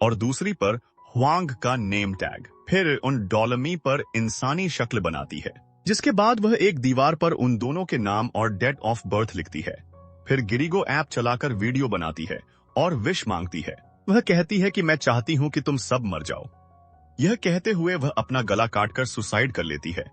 Speaker 1: और दूसरी पर ह्वांग का नेम टैग। फिर उन डॉलमी पर इंसानी शक्ल बनाती है, जिसके बाद वह एक दीवार पर उन दोनों के नाम और डेट ऑफ बर्थ लिखती है। फिर गिरिगो ऐप चलाकर वीडियो बनाती है और विश मांगती है। वह कहती है कि मैं चाहती हूं कि तुम सब मर जाओ। यह कहते हुए वह अपना गला काटकर सुसाइड कर लेती है,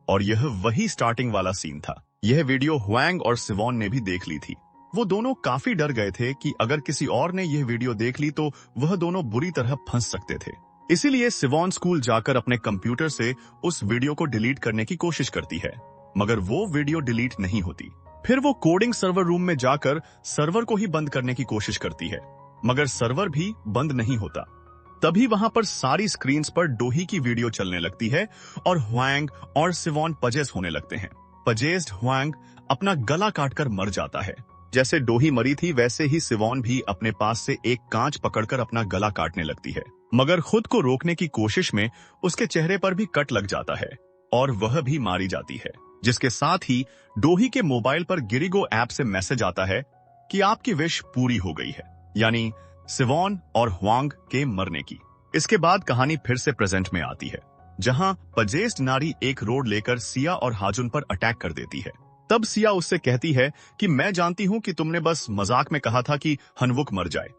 Speaker 1: और यह वही स्टार्टिंग वाला सीन था। यह वीडियो हुआंग और सिवोन ने भी देख ली थी। वो दोनों काफी डर गए थे कि अगर किसी और ने यह वीडियो देख ली तो वह दोनों बुरी तरह फंस सकते थे। इसीलिए सिवोन स्कूल जाकर अपने कंप्यूटर से उस वीडियो को डिलीट करने की कोशिश करती है, मगर वो वीडियो डिलीट नहीं होती। फिर वो कोडिंग सर्वर रूम में जाकर सर्वर को ही बंद करने की कोशिश करती है, मगर सर्वर भी बंद नहीं होता। तभी वहां पर सारी स्क्रीन्स पर डोही की वीडियो चलने लगती है और हुआंग और सिवोन पजेस होने लगते हैं। पजेस्ड हुआंग अपना गला काटकर मर जाता है। जैसे डोही मरी थी वैसे ही सिवोन भी अपने पास से एक कांच पकड़कर अपना गला काटने लगती है, मगर खुद को रोकने की कोशिश में उसके चेहरे पर भी कट लग जाता है और वह भी मारी जाती है। जिसके साथ ही डोही के मोबाइल पर गिरिगो ऐप से मैसेज आता है कि आपकी विश पूरी हो गई है, यानी सिवोन और हुआंग के मरने की। इसके बाद कहानी फिर से प्रेजेंट में आती है, जहां पजेस्ड नारी एक रोड लेकर सिया और हाजुन पर अटैक कर देती है। तब सिया उससे कहती है कि मैं जानती हूं कि तुमने बस मजाक में कहा था कि हनवुक मर जाए।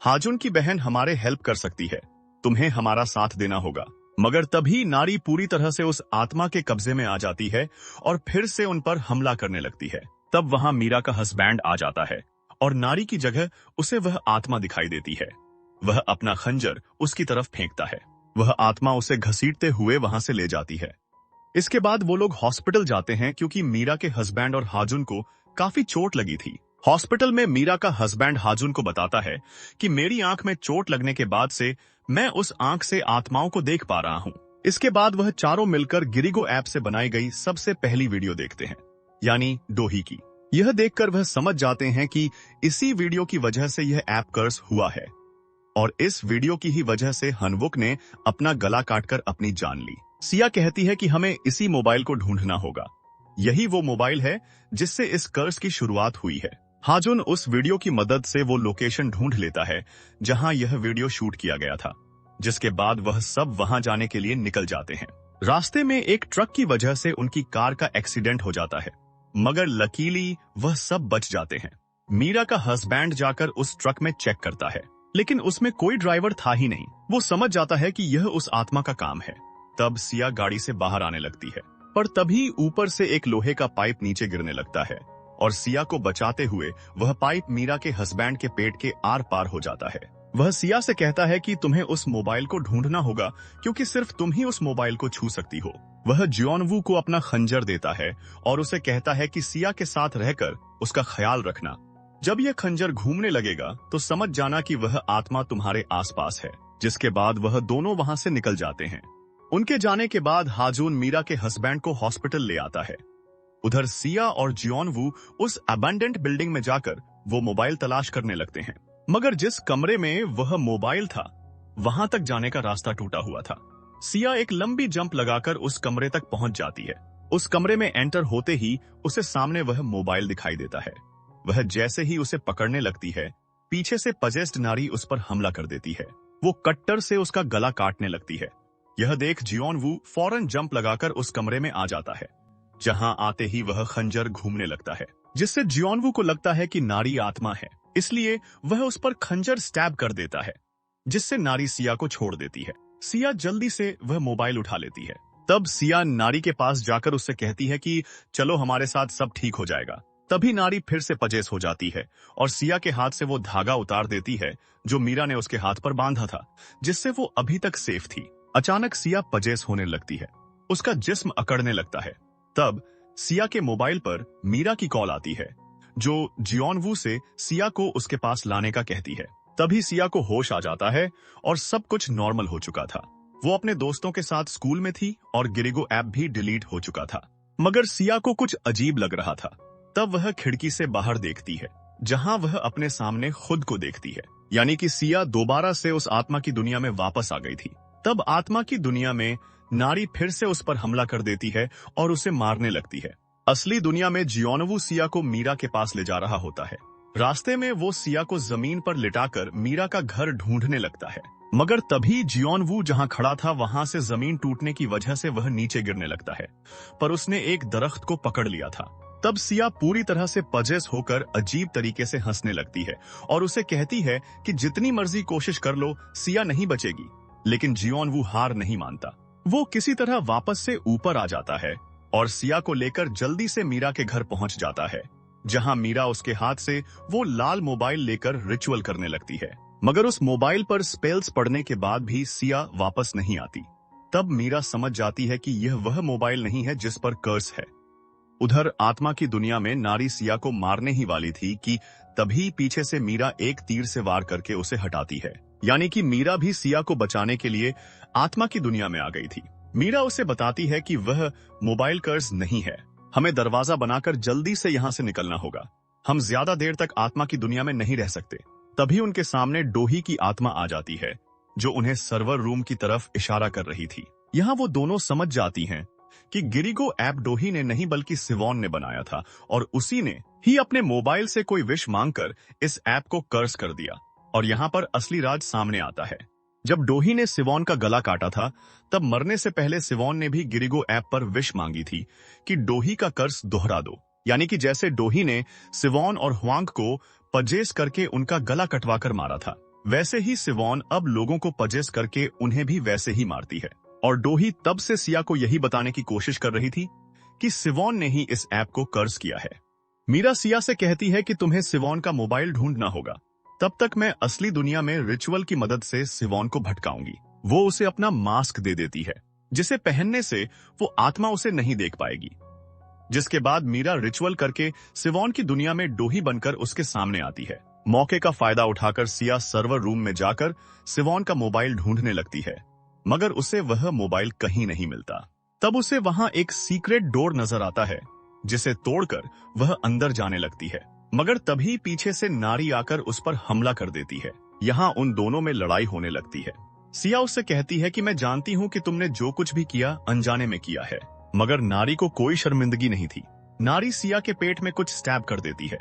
Speaker 1: हाजुन की बहन हमारे हेल्प कर सकती है, तुम्हें हमारा साथ देना होगा। मगर तभी नारी पूरी तरह से उस आत्मा के कब्जे में आ जाती है और फिर से उन पर हमला करने लगती है। तब वहां मीरा का हस्बैंड आ जाता है और नारी की जगह उसे वह आत्मा दिखाई देती है। वह अपना खंजर उसकी तरफ फेंकता है। वह आत्मा उसे घसीटते हुए वहां से ले जाती है। इसके बाद वो लोग हॉस्पिटल जाते हैं क्योंकि मीरा के हस्बैंड और हाजुन को काफी चोट लगी थी। हॉस्पिटल में मीरा का हस्बैंड हाजुन को बताता है कि मेरी आंख में चोट लगने के बाद से मैं उस आंख से आत्माओं को देख पा रहा हूं। इसके बाद वह चारों मिलकर गिरिगो ऐप से बनाई गई सबसे पहली वीडियो देखते हैं, यानी डोही की। यह देखकर वह समझ जाते हैं कि इसी वीडियो की वजह से यह ऐप कर्स हुआ है और इस वीडियो की ही वजह से हनवुक ने अपना गला काटकर अपनी जान ली। सिया कहती है कि हमें इसी मोबाइल को ढूंढना होगा। यही वो मोबाइल है जिससे इस कर्स की शुरुआत हुई है। हाजुन उस वीडियो की मदद से वो लोकेशन ढूंढ लेता है जहां यह वीडियो शूट किया गया था, जिसके बाद वह सब वहां जाने के लिए निकल जाते हैं। रास्ते में एक ट्रक की वजह से उनकी कार का एक्सीडेंट हो जाता है, मगर लकीली वह सब बच जाते हैं। मीरा का हस्बैंड जाकर उस ट्रक में चेक करता है, लेकिन उसमें कोई ड्राइवर था ही नहीं। वो समझ जाता है कि यह उस आत्मा का काम है। तब सिया गाड़ी से बाहर आने लगती है, पर तभी ऊपर से एक लोहे का पाइप नीचे गिरने लगता है और सिया को बचाते हुए वह पाइप मीरा के हस्बैंड के पेट के आर पार हो जाता है। वह सिया से कहता है कि तुम्हें उस मोबाइल को ढूंढना होगा क्योंकि सिर्फ तुम ही उस मोबाइल को छू सकती हो। वह जियोनवू को अपना खंजर देता है और उसे कहता है कि सिया के साथ रहकर उसका ख्याल रखना। जब यह खंजर घूमने लगेगा तो समझ जाना कि वह आत्मा तुम्हारे आसपास है। जिसके बाद वह दोनों वहां से निकल जाते हैं। उनके जाने के बाद हाजुन मीरा के हस्बैंड को हॉस्पिटल ले आता है। उधर सिया और जियोनवू उस अबैंडेंट बिल्डिंग में जाकर वो मोबाइल तलाश करने लगते हैं, मगर जिस कमरे में वह मोबाइल था वहां तक जाने का रास्ता टूटा हुआ था। सिया एक लंबी जंप लगाकर उस कमरे तक पहुंच जाती है। उस कमरे में एंटर होते ही उसे सामने वह मोबाइल दिखाई देता है। वह जैसे ही उसे पकड़ने लगती है, पीछे से पजेस्ड नारी उस पर हमला कर देती है। वो कट्टर से उसका गला काटने लगती है। यह देख जियोनवू फौरन जंप लगाकर उस कमरे में आ जाता है। जहां आते ही वह खंजर घूमने लगता है, जिससे जियोनवू को लगता है कि नारी आत्मा है, इसलिए वह उस पर खंजर स्टैब कर देता है, जिससे नारी सिया को छोड़ देती है। सिया जल्दी से वह मोबाइल उठा लेती है। तब सिया नारी के पास जाकर उससे कहती है कि चलो हमारे साथ सब ठीक हो जाएगा। तभी नारी फिर से पजेस हो जाती है और सिया के हाथ से वो धागा उतार देती है जो मीरा ने उसके हाथ पर बांधा था, जिससे वो अभी तक सेफ थी। अचानक सिया पजेस होने लगती है, उसका जिस्म अकड़ने लगता है। तब सिया के मोबाइल पर मीरा की कॉल आती है, जो जियोनवू से सिया को उसके पास लाने का कहती है। तभी सिया को होश आ जाता है और सब कुछ नॉर्मल हो चुका था। वो अपने दोस्तों के साथ स्कूल में थी और गिरिगो ऐप भी डिलीट हो चुका था, मगर सिया को कुछ अजीब लग रहा था। तब वह खिड़की से बाहर देखती है, जहां वह अपने सामने खुद को देखती है, यानी कि सिया दोबारा से उस आत्मा की दुनिया में वापस आ गई थी। तब आत्मा की दुनिया में नारी फिर से उस पर हमला कर देती है और उसे मारने लगती है। असली दुनिया में जियोनवू सिया को मीरा के पास ले जा रहा होता है, रास्ते में वो सिया को जमीन पर लिटाकर मीरा का घर ढूंढने लगता है, मगर तभी जियोन वू जहां खड़ा था वहां से जमीन टूटने की वजह से वह नीचे गिरने लगता है, पर उसने एक दरख्त को पकड़ लिया था। तब सिया पूरी तरह से पजेस होकर अजीब तरीके से हंसने लगती है और उसे कहती है कि जितनी मर्जी कोशिश कर लो सिया नहीं बचेगी। लेकिन जियोन वू हार नहीं मानता। वो किसी तरह वापस से ऊपर आ जाता है और सिया को लेकर जल्दी से मीरा के घर पहुंच जाता है, जहां मीरा उसके हाथ से वो लाल मोबाइल लेकर रिचुअल करने लगती है। मगर उस मोबाइल पर स्पेल्स पढ़ने के बाद भी सिया वापस नहीं आती। तब मीरा समझ जाती है कि यह वह मोबाइल नहीं है जिस पर कर्स है। उधर आत्मा की दुनिया में नारी सिया को मारने ही वाली थी कि तभी पीछे से मीरा एक तीर से वार करके उसे हटाती है। यानी कि मीरा भी सिया को बचाने के लिए आत्मा की दुनिया में आ गई थी। मीरा उसे बताती है कि वह मोबाइल कर्स नहीं है, हमें दरवाजा बनाकर जल्दी से यहाँ से निकलना होगा, हम ज्यादा देर तक आत्मा की दुनिया में नहीं रह सकते। तभी उनके सामने डोही की आत्मा आ जाती है, जो उन्हें सर्वर रूम की तरफ इशारा कर रही थी। यहाँ वो दोनों समझ जाती हैं कि गिरिगो ऐप डोही ने नहीं बल्कि सिवोन ने बनाया था और उसी ने ही अपने मोबाइल से कोई विश मांगकर इस ऐप को कर्स कर दिया। और यहाँ पर असली राज सामने आता है। जब डोही ने सिवोन का गला काटा था, तब मरने से पहले सिवोन ने भी गिरिगो ऐप पर विश मांगी थी कि डोही का कर्स दोहरा दो। यानी कि जैसे डोही ने सिवोन और हुआंग को पजेस करके उनका गला कटवाकर मारा था, वैसे ही सिवोन अब लोगों को पजेस करके उन्हें भी वैसे ही मारती है। और डोही तब से सिया को यही बताने की कोशिश कर रही थी कि सिवोन ने ही इस ऐप को कर्स किया है। मीरा सिया से कहती है कि तुम्हें सिवोन का मोबाइल ढूंढना होगा, तब तक मैं असली दुनिया में रिचुअल की मदद से सिवोन को भटकाऊंगी। वो उसे अपना मास्क दे देती है, जिसे पहनने से वो आत्मा उसे नहीं देख पाएगी। जिसके बाद मीरा रिचुअल करके सिवोन की दुनिया में डोही बनकर उसके सामने आती है। मौके का फायदा उठाकर सिया सर्वर रूम में जाकर सिवोन का मोबाइल ढूंढने लगती है, मगर उसे वह मोबाइल कहीं नहीं मिलता। तब उसे वहां एक सीक्रेट डोर नजर आता है, जिसे तोड़कर वह अंदर जाने लगती है। मगर तभी पीछे से नारी आकर उस पर हमला कर देती है। यहाँ उन दोनों में लड़ाई होने लगती है। सिया उससे कहती है कि मैं जानती हूँ कि तुमने जो कुछ भी किया अनजाने में किया है, मगर नारी को कोई शर्मिंदगी नहीं थी। नारी सिया के पेट में कुछ स्टैब कर देती है।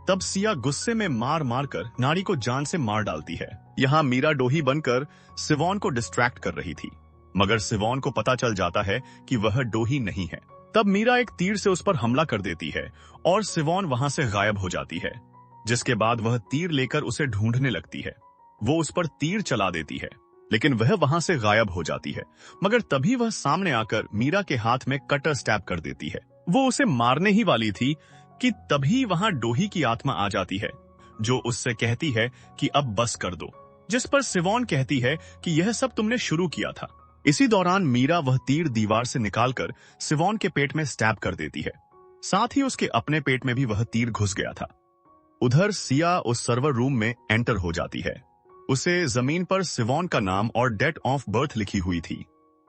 Speaker 1: तब सिया गुस्से में मार मार कर नारी को जान से मार डालती है। यहाँ मीरा डोही बनकर सिवोन को डिस्ट्रैक्ट कर रही थी, मगर सिवोन को पता चल जाता है कि वह डोही नहीं है। तब मीरा एक तीर से उस पर हमला कर देती है और सिवोन वहां से गायब हो जाती है। जिसके बाद वह तीर लेकर उसे ढूंढने लगती है। वो उस पर तीर चला देती है, लेकिन वह वहां से गायब हो जाती है। मगर तभी वह सामने आकर मीरा के हाथ में कटर स्टैब कर देती है। वो उसे मारने ही वाली थी कि तभी वहां डोही की आत्मा आ जाती है, जो उससे कहती है कि अब बस कर दो। जिस पर सिवोन कहती है कि यह सब तुमने शुरू किया था। इसी दौरान मीरा वह तीर दीवार से निकालकर सिवोन के पेट में स्टैब कर देती है। साथ ही उसके अपने पेट में भी वह तीर घुस गया था। उधर सिया उस सर्वर रूम में एंटर हो जाती है। उसे जमीन पर सिवोन का नाम और डेट ऑफ बर्थ लिखी हुई थी।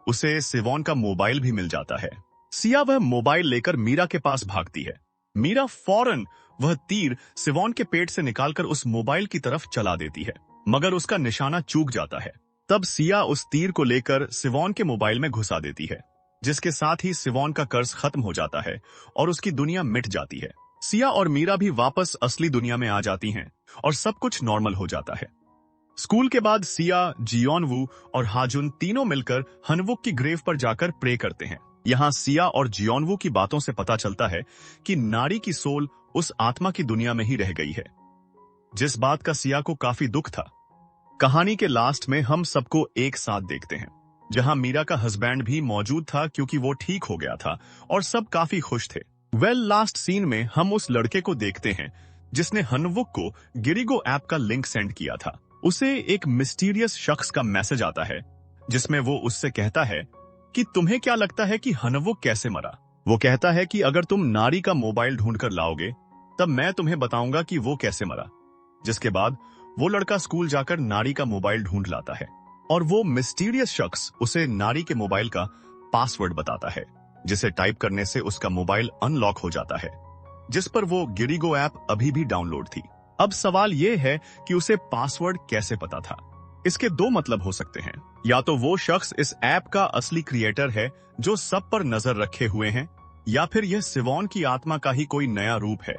Speaker 1: उसे सिवोन का मोबाइल भी मिल जाता है। सिया वह मोबाइल लेकर मीरा के पास भागती है। मीरा फौरन वह तीर सिवोन के पेट से निकालकर उस मोबाइल की तरफ चला देती है, मगर उसका निशाना चूक जाता है। तब सिया उस तीर को लेकर सिवोन के मोबाइल में घुसा देती है, जिसके साथ ही सिवोन का कर्ज खत्म हो जाता है और उसकी दुनिया मिट जाती है। सिया और मीरा भी वापस असली दुनिया में आ जाती हैं और सब कुछ नॉर्मल हो जाता है। स्कूल के बाद सिया, जियोनवू और हाजुन तीनों मिलकर हनवुक की ग्रेव पर जाकर प्रे करते हैं। यहाँ सिया और जियोनवू की बातों से पता चलता है कि नारी की सोल उस आत्मा की दुनिया में ही रह गई है, जिस बात का सिया को काफी दुख था। कहानी के लास्ट में हम सबको एक साथ देखते हैं, जहां मीरा का हस्बैंड भी मौजूद था क्योंकि वो ठीक हो गया था और सब काफी खुश थे। लास्ट सीन में हम उस लड़के को देखते हैं जिसने हनवुक को गिरिगो ऐप का लिंक सेंड किया था। उसे एक मिस्टीरियस शख्स का मैसेज आता है, जिसमें वो उससे कहता है कि तुम्हें क्या लगता है कि हनवुक कैसे मरा। वो कहता है कि अगर तुम नारी का मोबाइल ढूंढकर लाओगे, तब मैं तुम्हें बताऊंगा कि वो कैसे मरा। जिसके बाद वो लड़का स्कूल जाकर नारी का मोबाइल ढूंढ लाता है और वो मिस्टीरियस शख्स उसे नारी के मोबाइल का पासवर्ड बताता है, जिसे टाइप करने से उसका मोबाइल अनलॉक हो जाता है, जिस पर वो गिरिगो ऐप अभी भी डाउनलोड थी। अब सवाल ये है कि उसे पासवर्ड कैसे पता था। इसके दो मतलब हो सकते हैं। या तो वो शख्स इस ऐप का असली क्रिएटर है जो सब पर नजर रखे हुए हैं, या फिर यह सिवोन की आत्मा का ही कोई नया रूप है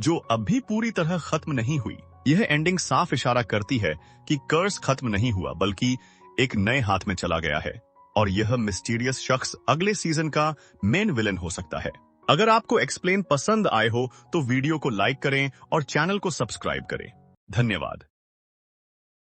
Speaker 1: जो अब भी पूरी तरह खत्म नहीं हुई। यह एंडिंग साफ इशारा करती है कि कर्स खत्म नहीं हुआ बल्कि एक नए हाथ में चला गया है और यह मिस्टीरियस शख्स अगले सीजन का मेन विलन हो सकता है। अगर आपको एक्सप्लेन पसंद आए हो तो वीडियो को लाइक करें और चैनल को सब्सक्राइब करें। धन्यवाद।